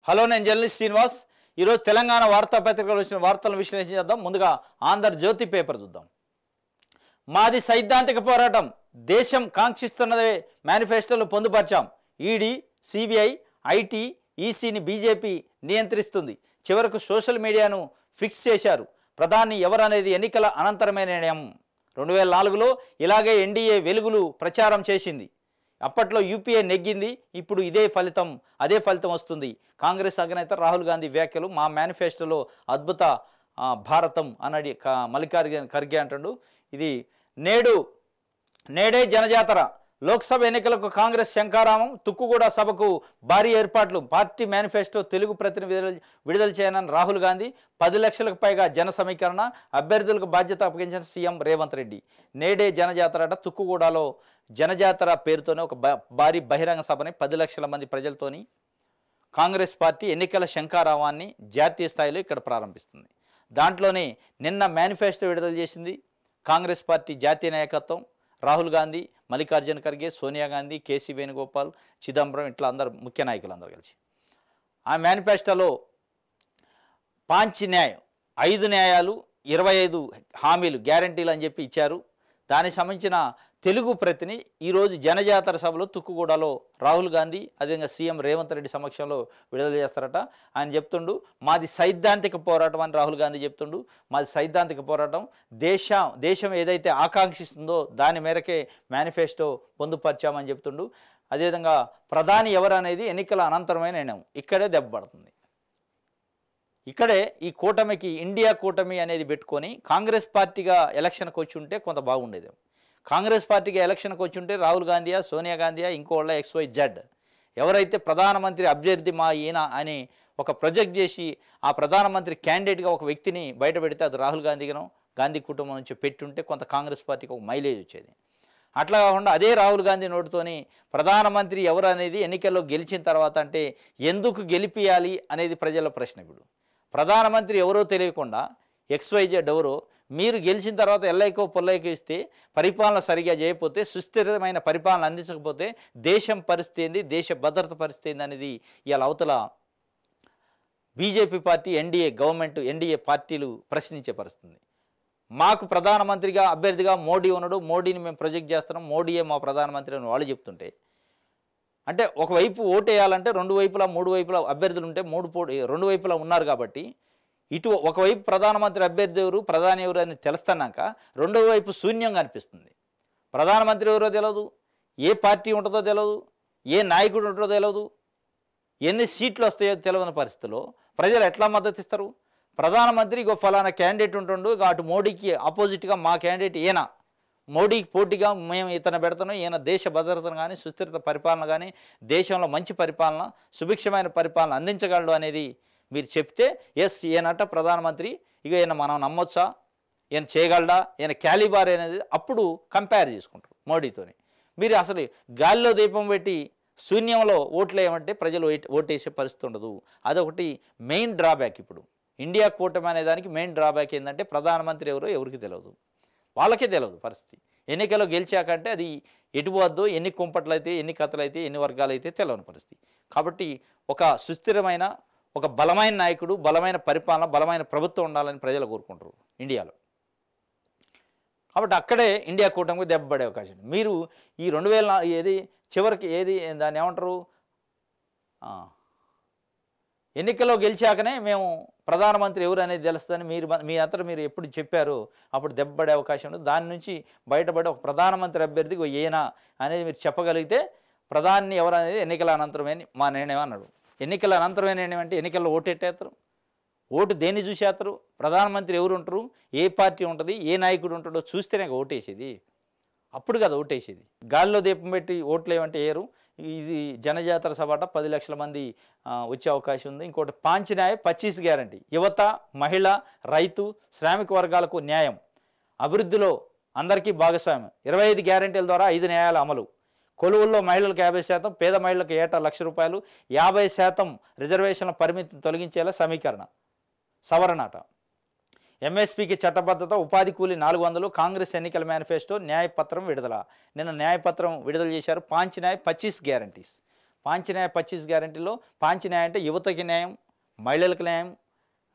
Hello, నేను journalist Srinivas. ఈరోజు తెలంగాణ వార్తాపత్రికలు వచ్చిన వార్తలను విశ్లేషించేద్దాం. ముందుగా ఆంధ్రజ్యోతి పేపర్ చూద్దాం. మాది సైద్ధాంతిక పోరాటం, దేశం కాంక్షిస్తున్నదే మేనిఫెస్టోలో పొందుపరిచాం. ఈడీ, సిబిఐ, ఐటీ, ఈసీని బీజేపీ నియంత్రిస్తుంది. చివరకు సోషల్ మీడియాను ఫిక్స్ చేశారు. ప్రధాని ఎవరనేది ఎన్నికల అనంతరమే నిర్ణయం. 2004లో ఇలాగే ఎన్డీఏ వెలుగులు ప్రచారం చేసింది. అప్పట్లో యూపీఏ నెగ్గింది. ఇప్పుడు అదే ఫలితం వస్తుంది. కాంగ్రెస్ అధినేత రాహుల్ గాంధీ వ్యాఖ్యలు మా మేనిఫెస్టోలో అద్భుత భారతం అన్నది మల్లికార్జున ఖర్గే అంటాడు. ఇది నేడే జనజాతర. లోక్సభ ఎన్నికలకు కాంగ్రెస్ శంకారామం. తుక్కుగూడ సభకు భారీ ఏర్పాట్లు. పార్టీ మేనిఫెస్టో తెలుగు ప్రతిని విడుదల చేయనని రాహుల్ గాంధీ. 10 లక్షలకు పైగా జన సమీకరణ. అభ్యర్థులకు బాధ్యత అప్పగించిన సీఎం రేవంత్ రెడ్డి. నేడే జనజాతర అట. తుక్కుగూడలో జనజాతర పేరుతోనే ఒక భారీ బహిరంగ సభని 10 లక్షల మంది ప్రజలతోని కాంగ్రెస్ పార్టీ ఎన్నికల శంకారావాన్ని జాతీయ స్థాయిలో ఇక్కడ ప్రారంభిస్తుంది. దాంట్లోనే నిన్న మేనిఫెస్టో విడుదల చేసింది కాంగ్రెస్ పార్టీ జాతీయ నాయకత్వం. రాహుల్ గాంధీ, మల్లికార్జున ఖర్గే, సోనియా గాంధీ, కేసీ వేణుగోపాల్, చిదంబరం, ఇట్లా అందరు ముఖ్య నాయకులు అందరూ కలిసి ఆ మేనిఫెస్టోలో 5 న్యాయం, 5 న్యాయాలు, 25 హామీలు, గ్యారంటీలు అని చెప్పి ఇచ్చారు. దానికి సంబంధించిన తెలుగు ప్రతిని ఈరోజు జనజాతర సభలో తుక్కుగూడలో రాహుల్ గాంధీ అదేవిధంగా సీఎం రేవంత్ రెడ్డి సమక్షంలో విడుదల చేస్తారట. ఆయన చెప్తుండు మాది సైద్ధాంతిక పోరాటం అని రాహుల్ గాంధీ చెప్తుండు. మాది సైద్ధాంతిక పోరాటం, దేశం ఏదైతే ఆకాంక్షిస్తుందో దాని మేరకే మేనిఫెస్టో పొందుపరిచామని చెప్తుండు. అదేవిధంగా ప్రధాని ఎవరు అనేది ఎన్నికల అనంతరమైన నిర్ణయం. ఇక్కడే దెబ్బ పడుతుంది. ఇక్కడే ఈ కూటమికి ఇండియా కూటమి అనేది పెట్టుకొని కాంగ్రెస్ పార్టీగా ఎలక్షన్కి వచ్చి ఉంటే కొంత బాగుండేది. కాంగ్రెస్ పార్టీగా ఎలక్షన్కి వచ్చి ఉంటే రాహుల్ గాంధీయా, సోనియా గాంధీయా, ఇంకోళ్ళ XYZ ఎవరైతే ప్రధానమంత్రి అభ్యర్థి మా ఈయన అని ఒక ప్రొజెక్ట్ చేసి ఆ ప్రధానమంత్రి క్యాండిడేట్గా ఒక వ్యక్తిని బయట పెడితే అది రాహుల్ గాంధీగానో గాంధీ కుటుంబం నుంచి పెట్టుంటే కొంత కాంగ్రెస్ పార్టీకి ఒక మైలేజ్ వచ్చేది. అట్లా కాకుండా అదే రాహుల్ గాంధీ నోటితోని ప్రధానమంత్రి ఎవరు అనేది ఎన్నికల్లో గెలిచిన తర్వాత అంటే ఎందుకు గెలిపియాలి అనేది ప్రజల ప్రశ్న. ఇప్పుడు ప్రధానమంత్రి ఎవరో తెలియకుండా XYZ ఎవరో మీరు గెలిచిన తర్వాత ఎల్లైకో పొల్లైకో ఇస్తే పరిపాలన సరిగా చేయకపోతే, సుస్థిరమైన పరిపాలన అందించకపోతే దేశం పరిస్థితి ఏంది, దేశ భద్రత పరిస్థితి ఏంది అనేది ఇవాళ అవతల బీజేపీ పార్టీ, ఎన్డీఏ పార్టీలు ప్రశ్నించే పరిస్థితుంది. మాకు ప్రధానమంత్రిగా అభ్యర్థిగా మోడీ ఉన్నాడు, మోడీని మేము ప్రొజెక్ట్ చేస్తున్నాం, మోడీయే మా ప్రధానమంత్రి అని వాళ్ళు చెప్తుంటే, అంటే ఒకవైపు ఓటు వేయాలంటే 2 వైపులా 3 వైపులా అభ్యర్థులు ఉంటే 2 వైపులా ఉన్నారు కాబట్టి ఇటు ఒకవైపు ప్రధానమంత్రి అభ్యర్థి ఎవరు, ప్రధాని ఎవరు అని తెలుస్తున్నాక రెండో వైపు శూన్యంగా అనిపిస్తుంది. ప్రధానమంత్రి ఎవరో తెలియదు, ఏ పార్టీ ఉంటుందో తెలియదు, ఏ నాయకుడు ఉంటుందో తెలియదు, ఎన్ని సీట్లు వస్తాయో తెలియని పరిస్థితిలో ప్రజలు ఎట్లా మద్దతు ఇస్తారు? ప్రధానమంత్రి ఇగో ఫలానా క్యాండిడేట్ ఉంటుండు, అటు మోడీకి ఆపోజిట్గా మా క్యాండిడేట్ ఈయన, మోడీకి పోటీగా మేము ఇతను పెడుతున్నాం, ఈయన దేశ భద్రతను కానీ సుస్థిరత పరిపాలన కానీ దేశంలో మంచి పరిపాలన, సుభిక్షమైన పరిపాలన అందించగలడు అనేది మీరు చెప్తే ఎస్ ఈయనట ప్రధానమంత్రి, ఇక ఈయన మనం నమ్మొచ్చా, ఈయన చేయగలడా, ఈయన క్యాలిబార్ అనేది అప్పుడు కంపేర్ చేసుకుంటారు మోడీతోని. మీరు అసలు గాలిలో దీపం పెట్టి శూన్యంలో ఓట్లు వేయమంటే ప్రజలు ఓటేసే పరిస్థితి ఉండదు. అదొకటి మెయిన్ డ్రాబ్యాక్. ఇప్పుడు ఇండియా కూటమి అనే దానికి మెయిన్ డ్రాబ్యాక్ ఏంటంటే ప్రధానమంత్రి ఎవరో ఎవరికి తెలియదు, వాళ్ళకే తెలియదు పరిస్థితి. ఎన్నికల్లో గెలిచాకంటే అది ఎటు పోద్దో, ఎన్ని కుంపట్లు అయితే, ఎన్ని కథలు అయితే, ఎన్ని వర్గాలు అయితే తెలియని పరిస్థితి. కాబట్టి ఒక సుస్థిరమైన, ఒక బలమైన నాయకుడు, బలమైన పరిపాలన, బలమైన ప్రభుత్వం ఉండాలని ప్రజలు కోరుకుంటారు ఇండియాలో. కాబట్టి అక్కడే ఇండియా కూటమికి దెబ్బపడే అవకాశం. మీరు ఈ 2004 చివరికి దాన్ని ఏమంటారు, ఎన్నికల్లో గెలిచాకనే మేము ప్రధానమంత్రి ఎవరు అనేది తెలుస్తుందని మీరు ఎప్పుడు చెప్పారో అప్పుడు దెబ్బపడే అవకాశం ఉంది. దాని నుంచి బయటపడి ఒక ప్రధానమంత్రి అభ్యర్థికి ఈయన అనేది మీరు చెప్పగలిగితే ప్రధాని ఎవరు అనేది ఎన్నికల అనంతరమే మా నిర్ణయం అన్నాడు. ఎన్నికల అనంతరమే నిర్ణయం అంటే ఎన్నికల్లో ఓటు ఎట్టేస్తారు, ఓటు దేన్ని చూసేస్తారు, ప్రధానమంత్రి ఎవరు ఉంటారు, ఏ పార్టీ ఉంటుంది, ఏ నాయకుడు ఉంటాడో చూస్తేనే ఓటేసేది. అప్పుడు కదా ఓటేసేది. గాలిలో దీపం పెట్టి ఓట్లు ఏమంటే ఏరు. ఇది జనజాతర సభట 10 లక్షల మంది వచ్చే అవకాశం ఉంది. ఇంకోటి 5 న్యాయం 25 గ్యారంటీ. యువత, మహిళ, రైతు, శ్రామిక వర్గాలకు న్యాయం, అభివృద్ధిలో అందరికీ భాగస్వామ్యం, 25 గ్యారంటీల ద్వారా 5 న్యాయాల అమలు, కొలువుల్లో మహిళలకు 50%, పేద మహిళలకు ఏటా ₹1,00,000, 50% రిజర్వేషన్ల పరిమితిని తొలగించేలా సవరణట, ఎంఎస్పీకి చట్టబద్ధత, ఉపాధి కూలీ 400, కాంగ్రెస్ ఎన్నికల మేనిఫెస్టో, న్యాయపత్రం విడుదల. నిన్న న్యాయపత్రం విడుదల చేశారు. 5 న్యాయ 25 గ్యారంటీస్. పాంచ్ న్యాయ 25 గ్యారంటీలో పాంచ్ న్యాయ అంటే యువతకి న్యాయం, మహిళలకు న్యాయం,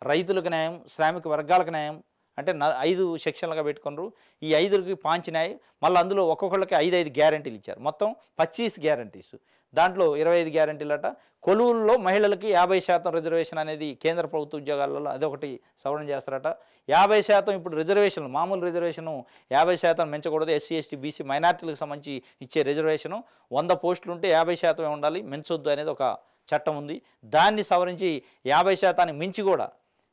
రైతులకు న్యాయం, శ్రామిక వర్గాలకు న్యాయం అంటే 5 సెక్షన్లుగా పెట్టుకున్నారు. ఈ 5కి పాంచ్ న్యాయ, మళ్ళీ అందులో ఒక్కొక్కళ్ళకి 5 గ్యారంటీలు ఇచ్చారు. మొత్తం 25 గ్యారంటీస్. దాంట్లో 25 గ్యారంటీలట. కొలువుల్లో మహిళలకి 50% రిజర్వేషన్ అనేది కేంద్ర ప్రభుత్వ ఉద్యోగాలలో అదొకటి సవరణ చేస్తారట. 50% ఇప్పుడు రిజర్వేషన్లు, మామూలు రిజర్వేషను 50% పెంచకూడదు. ఎస్సీ ఎస్టీ బీసీ మైనార్టీలకు సంబంధించి ఇచ్చే రిజర్వేషను 100 పోస్టులు ఉంటే 50% ఉండాలి, పెంచొద్దు అనేది ఒక చట్టం ఉంది. దాన్ని సవరించి 50% మించి కూడా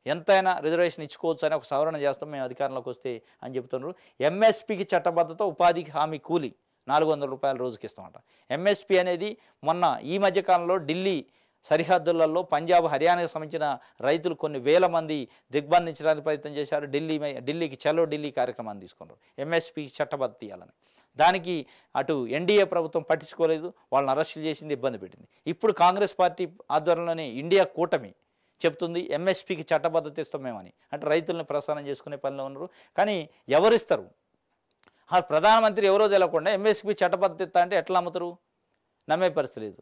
ఎంతైనా రిజర్వేషన్ ఇచ్చుకోవచ్చు అని ఒక సవరణ చేస్తాం మేము అధికారంలోకి వస్తే అని చెప్తున్నారు. ఎంఎస్పీకి చట్టబద్ధత, ఉపాధికి హామీ కూలి 400 రూపాయలు రోజుకి ఇస్తామట. ఎంఎస్పీ అనేది మొన్న ఈ మధ్యకాలంలో ఢిల్లీ సరిహద్దులలో పంజాబ్ హర్యానాకు సంబంధించిన రైతులు కొన్ని వేల మంది దిగ్బంధించడానికి ప్రయత్నం చేశారు. ఢిల్లీకి చలో ఢిల్లీ కార్యక్రమాన్ని తీసుకున్నారు ఎంఎస్పీకి చట్టబద్ధత ఇవ్వాలని. దానికి అటు ఎన్డీఏ ప్రభుత్వం పట్టించుకోలేదు, వాళ్ళని అరెస్టులు చేసింది, ఇబ్బంది పెట్టింది. ఇప్పుడు కాంగ్రెస్ పార్టీ ఆధ్వర్యంలోని ఇండియా కూటమి చెప్తుంది ఎంఎస్పీకి చట్టబద్ధత ఇస్తామేమని. అంటే రైతుల్ని ప్రసారం చేసుకునే పనిలో ఉన్నారు. కానీ ఎవరిస్తారు? ప్రధానమంత్రి ఎవరో తెలియకుండా ఎంఎస్పీ చట్టబద్ధత ఇస్తా అంటే ఎట్లా నమ్ముతారు? నమ్మే పరిస్థితి లేదు.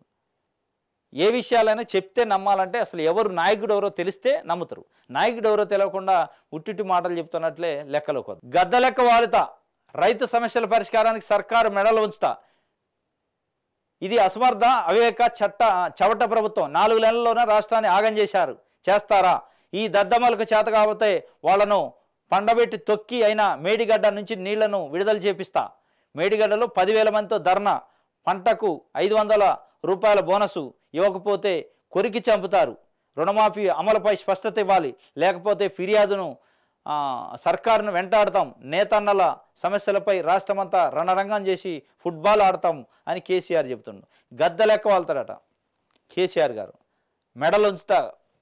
ఏ విషయాలైనా చెప్తే నమ్మాలంటే అసలు ఎవరు నాయకుడు ఎవరో తెలిస్తే నమ్ముతారు. నాయకుడు ఎవరో తెలియకుండా ఉట్టిటి మాటలు చెప్తున్నట్లే లెక్కలోకి వద్దు. గద్ద లెక్క వాలుతా, రైతు సమస్యల పరిష్కారానికి సర్కారు మెడలు ఉంచుతా. ఇది అసమర్థ అవివేక చవట ప్రభుత్వం. 4 నెలల్లోనే రాష్ట్రాన్ని ఆగం చేస్తారా? ఈ దద్దమ్మలకు చేత కాకపోతే వాళ్లను పండబెట్టి తొక్కి అయినా మేడిగడ్డ నుంచి నీళ్లను విడుదల చేపిస్తా. మేడిగడ్డలో 10,000 మందితో ధర్నా, పంటకు 500 రూపాయల బోనసు ఇవ్వకపోతే కొరికి చంపుతారు. రుణమాఫీ అమలుపై స్పష్టత ఇవ్వాలి, లేకపోతే ఫిర్యాదును సర్కారును వెంటాడతాం. నేతన్నల సమస్యలపై రాష్ట్రమంతా రణరంగం చేసి ఫుట్బాల్ ఆడతాం అని కేసీఆర్ చెబుతున్నాడు. గద్ద లెక్క వాళ్తాడట కేసీఆర్ గారు. మెడలు ఉంచుతా,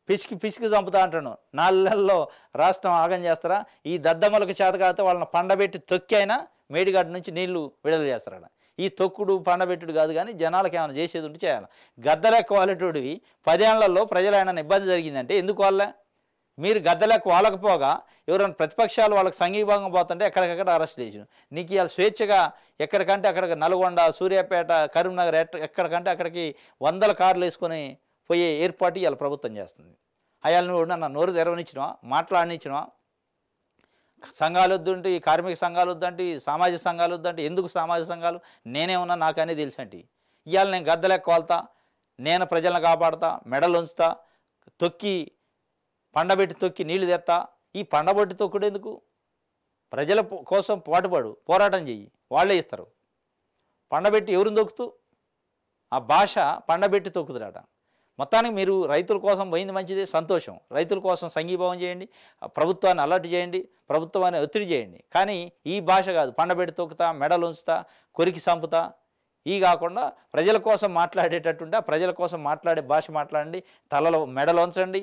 పిసికి చంపుతా అంటాను. 4 నెలల్లో రాష్ట్రం ఆగం చేస్తారా? ఈ దద్దమ్మలకు చేత కాకపోతే వాళ్ళని పండబెట్టి తొక్కి అయినా మేడిగడ్డ నుంచి నీళ్లు విడుదల చేస్తారట. ఈ తొక్కుడు పండబెట్టుడు కాదు, కానీ జనాలకు ఏమైనా చేసేది ఉంటే చేయాలి. గద్ద లెక్క వాలేటోడివి 10 ఏళ్లలో ప్రజలు ఏమైనా ఇబ్బంది జరిగిందంటే ఎందుకు వాళ్ళ? మీరు గద్దలకు వాళ్ళకపోగా ఎవరైనా ప్రతిపక్షాలు వాళ్ళకి సంఘీభాగం పోతుంటే ఎక్కడికక్కడ అరెస్ట్ చేసాను. నీకు ఇవాళ స్వేచ్ఛగా ఎక్కడికంటే అక్కడికి నల్గొండ, సూర్యాపేట, కరీంనగర్ ఎక్కడికంటే అక్కడికి 100 కార్లు వేసుకొని పోయే ఏర్పాటు ఇవాళ ప్రభుత్వం చేస్తుంది. అయ్యాల నువ్వు నన్ను నోరు తెరవనిచ్చినవా, మాట్లాడనిచ్చినవా? సంఘాలు వద్దంటే, ఈ కార్మిక సంఘాలు వద్దంటే, ఈ సామాజిక సంఘాలు వద్దంటే, ఎందుకు సామాజిక సంఘాలు? నేనేమన్నా నాకనే తెలుసంటే. ఇవాళ నేను గద్దలెక్క వాళ్తా, నేను ప్రజలను కాపాడుతా, మెడలు ఉంచుతా, తొక్కి పండబెట్టి తొక్కి నీళ్లు తెత్తా. ఈ పండబెట్టి తొక్కుడు ఎందుకు? ప్రజల కోసం పాటుపడు, పోరాటం చెయ్యి, వాళ్ళే ఇస్తారు. పండబెట్టి ఎవరిని తొక్కుతూ? ఆ భాష పండబెట్టి తొక్కుతురాట. మొత్తానికి మీరు రైతుల కోసం పోయింది మంచిదే, సంతోషం. రైతుల కోసం సంఘీభావం చేయండి, ప్రభుత్వాన్ని అలర్ట్ చేయండి, ప్రభుత్వాన్ని ఒత్తిడి చేయండి. కానీ ఈ భాష కాదు. పండబెట్టి తొక్కుతా, మెడలు ఉంచుతా, కొరికి చంపుతా. ఈ కాకుండా ప్రజల కోసం మాట్లాడేటట్టుంటే ప్రజల కోసం మాట్లాడే భాష మాట్లాడండి. తలలో మెడలు ఉంచండి.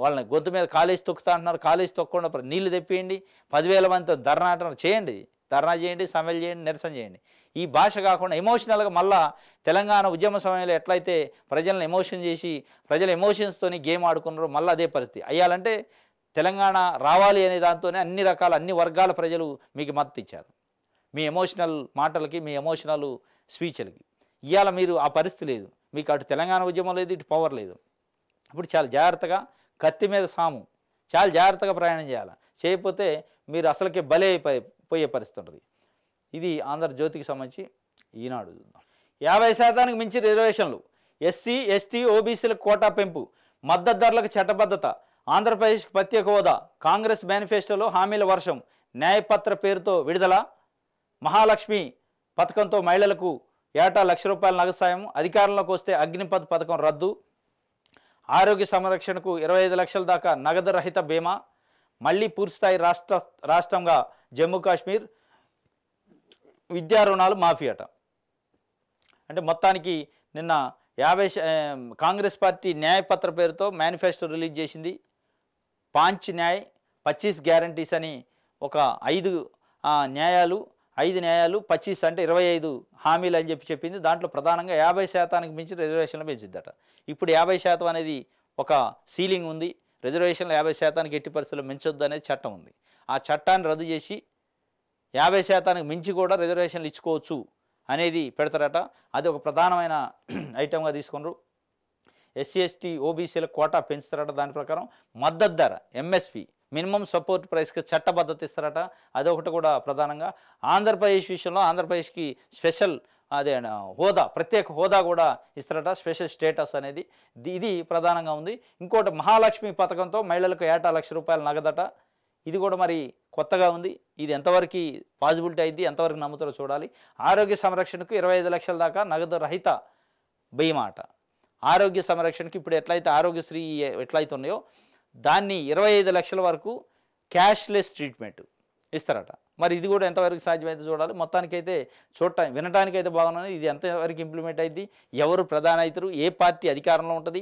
వాళ్ళని గొంతు మీద కాలేజీ తొక్కుతా అంటున్నారు, కాలేజీ తొక్కకుండా నీళ్లు తెప్పియండి. 10,000 మందితో ధర్నా అంటున్నారు, చేయండి. ధర్నా చేయండి, సమ్మెలు చేయండి, నిరసన చేయండి. ఈ భాష కాకుండా ఎమోషనల్గా మళ్ళా తెలంగాణ ఉద్యమ సమయంలో ఎట్లయితే ప్రజలను ఎమోషన్ చేసి ప్రజల ఎమోషన్స్తోని గేమ్ ఆడుకున్నారో మళ్ళీ అదే పరిస్థితి అయ్యాలంటే తెలంగాణ రావాలి అనే దాంతోనే అన్ని వర్గాల ప్రజలు మీకు మద్దతు ఇచ్చారు. మీ ఎమోషనల్ మాటలకి, మీ ఎమోషనల్ స్పీచ్లకి. ఇవాళ మీరు ఆ పరిస్థితి లేదు. మీకు అటు తెలంగాణ ఉద్యమం లేదు, ఇటు పవర్ లేదు. ఇప్పుడు చాలా జాగ్రత్తగా, కత్తి మీద సాము, చాలా జాగ్రత్తగా ప్రయాణం చేయాలి. చేయకపోతే మీరు అసలుకే బలే పోయే పరిస్థితి ఉంటుంది. ఇది ఆంధ్రజ్యోతికి సంబంధించి ఈనాడు. 50% మించి రిజర్వేషన్లు, ఎస్సీ ఎస్టీ ఓబీసీలకు కోటా పెంపు, మద్దతు ధరలకు చట్టబద్ధత, ఆంధ్రప్రదేశ్కి ప్రత్యేక హోదా, కాంగ్రెస్ మేనిఫెస్టోలో హామీల వర్షం, న్యాయపత్ర పేరుతో విడుదల, మహాలక్ష్మి పథకంతో మహిళలకు ఏటా ₹1,00,000 నగదు సాయం, అధికారంలోకి వస్తే అగ్నిపథ్ పథకం రద్దు, ఆరోగ్య సంరక్షణకు 25 లక్షల దాకా నగదు రహిత బీమా, మళ్ళీ పూర్తిస్థాయి రాష్ట్రంగా జమ్మూ కాశ్మీర్, విద్యా రుణాలు మాఫీ అట. అంటే మొత్తానికి నిన్న కాంగ్రెస్ పార్టీ న్యాయపత్ర పేరుతో మేనిఫెస్టో రిలీజ్ చేసింది. పాంచ్ న్యాయ్ 25 గ్యారంటీస్ అని ఒక 5 న్యాయాలు 25 అంటే 25 హామీలు అని చెప్పింది. దాంట్లో ప్రధానంగా 50% మించి రిజర్వేషన్లు పెంచిద్దట. ఇప్పుడు 50% అనేది ఒక సీలింగ్ ఉంది. రిజర్వేషన్లు 50% ఎట్టి పరిస్థితుల్లో మించొద్దు అనేది చట్టం ఉంది. ఆ చట్టాన్ని రద్దు చేసి 50% మించి కూడా రిజర్వేషన్లు ఇచ్చుకోవచ్చు అనేది పెడతారట. అది ఒక ప్రధానమైన ఐటెంగా తీసుకున్నారు. ఎస్సీ ఎస్టీ ఓబీసీల కోటా పెంచుతారట. దాని ప్రకారం మద్దతు ధర ఎంఎస్పి మినిమం సపోర్ట్ ప్రైస్కి చట్టబద్ధత ఇస్తారట. అదొకటి కూడా ప్రధానంగా. ఆంధ్రప్రదేశ్ విషయంలో ఆంధ్రప్రదేశ్కి స్పెషల్ అదే హోదా, ప్రత్యేక హోదా కూడా ఇస్తారట, స్పెషల్ స్టేటస్ అనేది. ఇది ప్రధానంగా ఉంది. ఇంకోటి మహాలక్ష్మి పథకంతో మహిళలకు ఏటా ₹1,00,000 నగదట. ఇది కూడా మరి కొత్తగా ఉంది. ఇది ఎంతవరకు పాసిబిలిటీ అయింది, ఎంతవరకు నమ్ముతారో చూడాలి. ఆరోగ్య సంరక్షణకు 25 లక్షల దాకా నగదు రహిత బీమా అట. ఆరోగ్య సంరక్షణకి ఇప్పుడు ఎట్లయితే ఆరోగ్యశ్రీ ఎట్లయితే ఉన్నాయో దాన్ని 25 లక్షల వరకు క్యాష్లెస్ ట్రీట్మెంట్ ఇస్తారట. మరి ఇది కూడా ఎంతవరకు సాధ్యమైతే చూడాలి. మొత్తానికైతే వినటానికైతే బాగున్నది. ఇది ఎంతవరకు ఇంప్లిమెంట్ అయింది, ఎవరు ప్రధాన అవుతారు, ఏ పార్టీ అధికారంలో ఉంటుంది,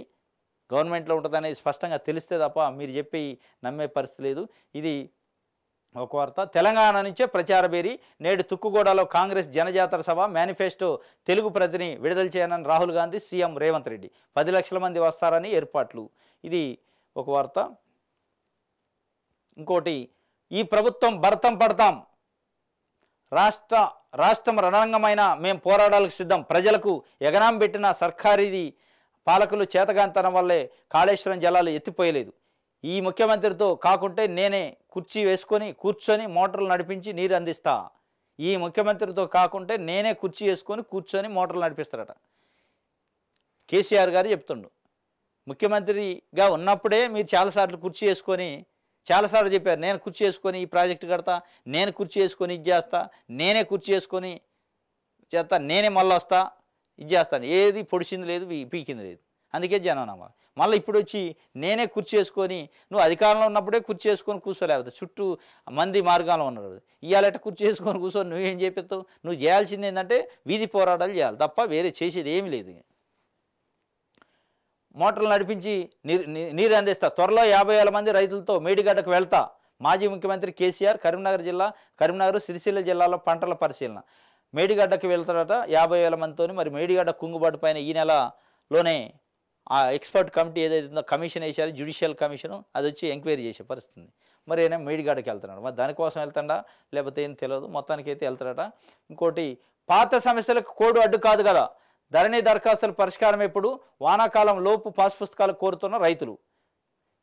గవర్నమెంట్లో ఉంటుంది అనేది స్పష్టంగా తెలిస్తే తప్ప మీరు చెప్పి నమ్మే పరిస్థితి లేదు. ఇది ఒక వార్త. తెలంగాణ నుంచే ప్రచార బేరీ. నేడు తుక్కుగూడలో కాంగ్రెస్ జనజాతర సభ, మేనిఫెస్టో తెలుగు ప్రతిని విడుదల చేయనని రాహుల్ గాంధీ, సీఎం రేవంత్ రెడ్డి. 10 లక్షల మంది వస్తారని ఏర్పాట్లు. ఇది ఒక వార్త. ఇంకోటి, ఈ ప్రభుత్వం భరతం పడతాం, రాష్ట్రం రణరంగమైన మేం పోరాటాలకు సిద్ధం, ప్రజలకు ఎగనాం పెట్టిన సర్కారీది పాలకులు చేతగాంతనం వల్లే కాళేశ్వరం జలాలు ఎత్తిపోయలేదు. ఈ ముఖ్యమంత్రితో కాకుంటే నేనే కుర్చీ వేసుకొని కూర్చొని మోటార్లు నడిపించి నీరు అందిస్తా. ఈ ముఖ్యమంత్రితో కాకుంటే నేనే కుర్చీ వేసుకొని కూర్చొని మోటార్లు నడిపిస్తారట. కేసీఆర్ గారు చెప్తుండు, ముఖ్యమంత్రిగా ఉన్నప్పుడే మీరు చాలాసార్లు కుర్చీ వేసుకొని చాలాసార్లు చెప్పారు, నేను కుర్చీ వేసుకొని ఈ ప్రాజెక్టు కడతా, నేను కుర్చీ వేసుకొని ఇది చేస్తా, నేనే కుర్చీ వేసుకొని చేస్తా, నేనే మళ్ళీ వస్తా, ఇది చేస్తాను. ఏది పొడిచింది లేదు, పీకింది లేదు. అందుకే జనం నమ్మాలి. మళ్ళీ ఇప్పుడు వచ్చి నేనే కుర్చీ వేసుకొని, నువ్వు అధికారంలో ఉన్నప్పుడే కుర్చీ వేసుకొని కూర్చోలేకపోతే చుట్టూ మంది మార్గాల్లో ఉన్నారు. ఇవాళ కుర్చీ వేసుకొని కూర్చొని నువ్వేం చెప్పేస్తావు? నువ్వు చేయాల్సింది ఏంటంటే వీధి పోరాటాలు చేయాలి తప్ప వేరే చేసేది ఏమీ లేదు. మోటార్లు నడిపించి నీరు అందిస్తా. త్వరలో 50,000 మంది రైతులతో మేడిగడ్డకు వెళ్తా. మాజీ ముఖ్యమంత్రి కేసీఆర్ కరీంనగర్ సిరిసిల్ల జిల్లాలో పంటల పరిశీలన. మేడిగడ్డకు వెళ్తాడట 50,000 మందితో. మరి మేడిగడ్డ కుంగుబాటు పైన ఈ నెలలోనే ఆ ఎక్స్పర్ట్ కమిటీ ఏదైతే ఉందో కమిషన్ వేశారు, జ్యుడిషియల్ కమిషను, అది వచ్చి ఎంక్వైరీ చేసే పరిస్థితి. మరి ఆయన మేడిగడ్డకి వెళ్తున్నాడు. మరి దానికోసం వెళ్తాడా లేకపోతే ఏం తెలియదు, మొత్తానికి అయితే వెళ్తాడట. ఇంకోటి, పాత సమస్యలకు కోడ్ అడ్డు కాదు కదా, ధరణి దరఖాస్తుల పరిష్కారం ఎప్పుడు, వానాకాలం లోపు పాస్ పుస్తకాలు కోరుతున్న రైతులు.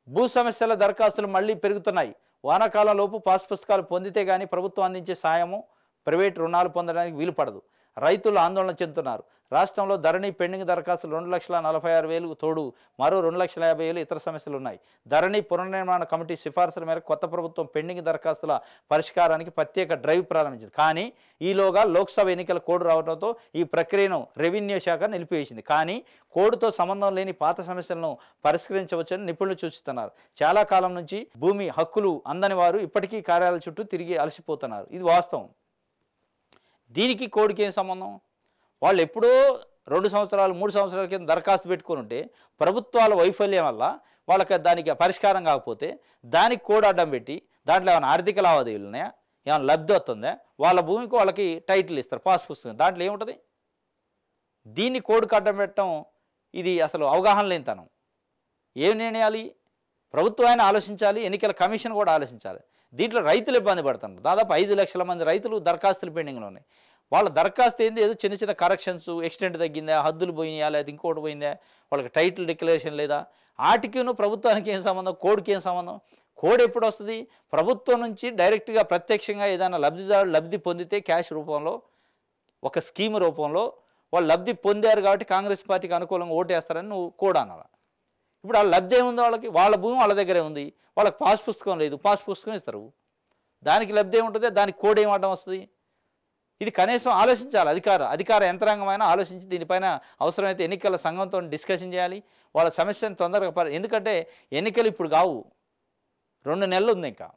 భూ సమస్యల దరఖాస్తులు మళ్లీ పెరుగుతున్నాయి. వానాకాలం లోపు పాస్ పుస్తకాలు పొందితే కానీ ప్రభుత్వం అందించే సాయము, ప్రైవేట్ రుణాలు పొందడానికి వీలు పడదు. రైతులు ఆందోళన చెందుతున్నారు. రాష్ట్రంలో ధరణి పెండింగ్ దరఖాస్తులు 2,46,000 తోడు మరో 2,50,000 ఇతర సమస్యలు ఉన్నాయి. ధరణి పునర్నిర్మాణ కమిటీ సిఫార్సుల మేరకు కొత్త ప్రభుత్వం పెండింగ్ దరఖాస్తుల పరిష్కారానికి ప్రత్యేక డ్రైవ్ ప్రారంభించింది. కానీ ఈలోగా లోక్సభ ఎన్నికల కోడ్ రావడంతో ఈ ప్రక్రియను రెవెన్యూ శాఖ నిలిపివేసింది. కానీ కోడ్తో సంబంధం లేని పాత సమస్యలను పరిష్కరించవచ్చని నిపుణులు సూచిస్తున్నారు. చాలా కాలం నుంచి భూమి హక్కులు అందని వారు ఇప్పటికీ కార్యాలయాల చుట్టూ తిరిగి అలసిపోతున్నారు. ఇది వాస్తవం. దీనికి కోడ్కి ఏం సంబంధం? వాళ్ళు ఎప్పుడో 2 సంవత్సరాలు 3 సంవత్సరాల కింద దరఖాస్తు పెట్టుకొని ఉంటే ప్రభుత్వాల వైఫల్యం వల్ల వాళ్ళకి దానికి పరిష్కారం కాకపోతే దానికి కోడ్ అడ్డం పెట్టి దాంట్లో ఏమైనా ఆర్థిక లావాదేవీలు ఉన్నాయా, ఏమైనా లబ్ధి వస్తుందా, వాళ్ళ భూమికి వాళ్ళకి టైటిల్ ఇస్తారు, పాస్ పుస్తకం, దాంట్లో ఏముంటుంది? దీన్ని కోడ్కి అడ్డం పెట్టడం ఇది అసలు అవగాహన లేనితనం. ఏం నిర్ణయాలి? ప్రభుత్వాన్ని ఆలోచించాలి, ఎన్నికల కమిషన్ కూడా ఆలోచించాలి. దీంట్లో రైతులు ఇబ్బంది పడుతున్నారు. దాదాపు 5 లక్షల మంది రైతులు దరఖాస్తులు పెండింగ్లో ఉన్నాయి. వాళ్ళ దరఖాస్తు ఏంది, ఏదో చిన్న చిన్న కరెక్షన్స్, ఎక్స్టెంట్ తగ్గిందా, హద్దులు పోయినాయా, లేదా ఇంకోటి పోయిందా, వాళ్ళకి టైటిల్ డిక్లరేషన్ లేదా, ఆటికిను ప్రభుత్వానికి ఏం సంబంధం, కోడ్కి ఏం సంబంధం? కోడ్ ఎప్పుడు వస్తుంది? ప్రభుత్వం నుంచి డైరెక్ట్గా ప్రత్యక్షంగా ఏదైనా లబ్ధిదారులు లబ్ధి పొందితే క్యాష్ రూపంలో, ఒక స్కీమ్ రూపంలో వాళ్ళు లబ్ధి పొందారు కాబట్టి కాంగ్రెస్ పార్టీకి అనుకూలంగా ఓటేస్తారని నువ్వు కోడ్ అనాలా. ఇప్పుడు ఆ లబ్ధి ఏముంది వాళ్ళకి? వాళ్ళ భూమి వాళ్ళ దగ్గరే ఉంది, వాళ్ళకి పాస్ పుస్తకం లేదు, పాస్ పుస్తకం ఇస్తారు. దానికి లబ్ధి ఏముంటుంది, దానికి కోడ్ ఏం అడ్డం వస్తుంది? ఇది కనీసం ఆలోచించాలి. అధికార యంత్రాంగమైనా ఆలోచించి దీనిపైన అవసరమైతే ఎన్నికల సంఘంతో డిస్కషన్ చేయాలి. వాళ్ళ సమస్యను తొందరగా ఎందుకంటే ఎన్నికలు ఇప్పుడు కావు, 2 నెలలు ఉంది. ఇంకా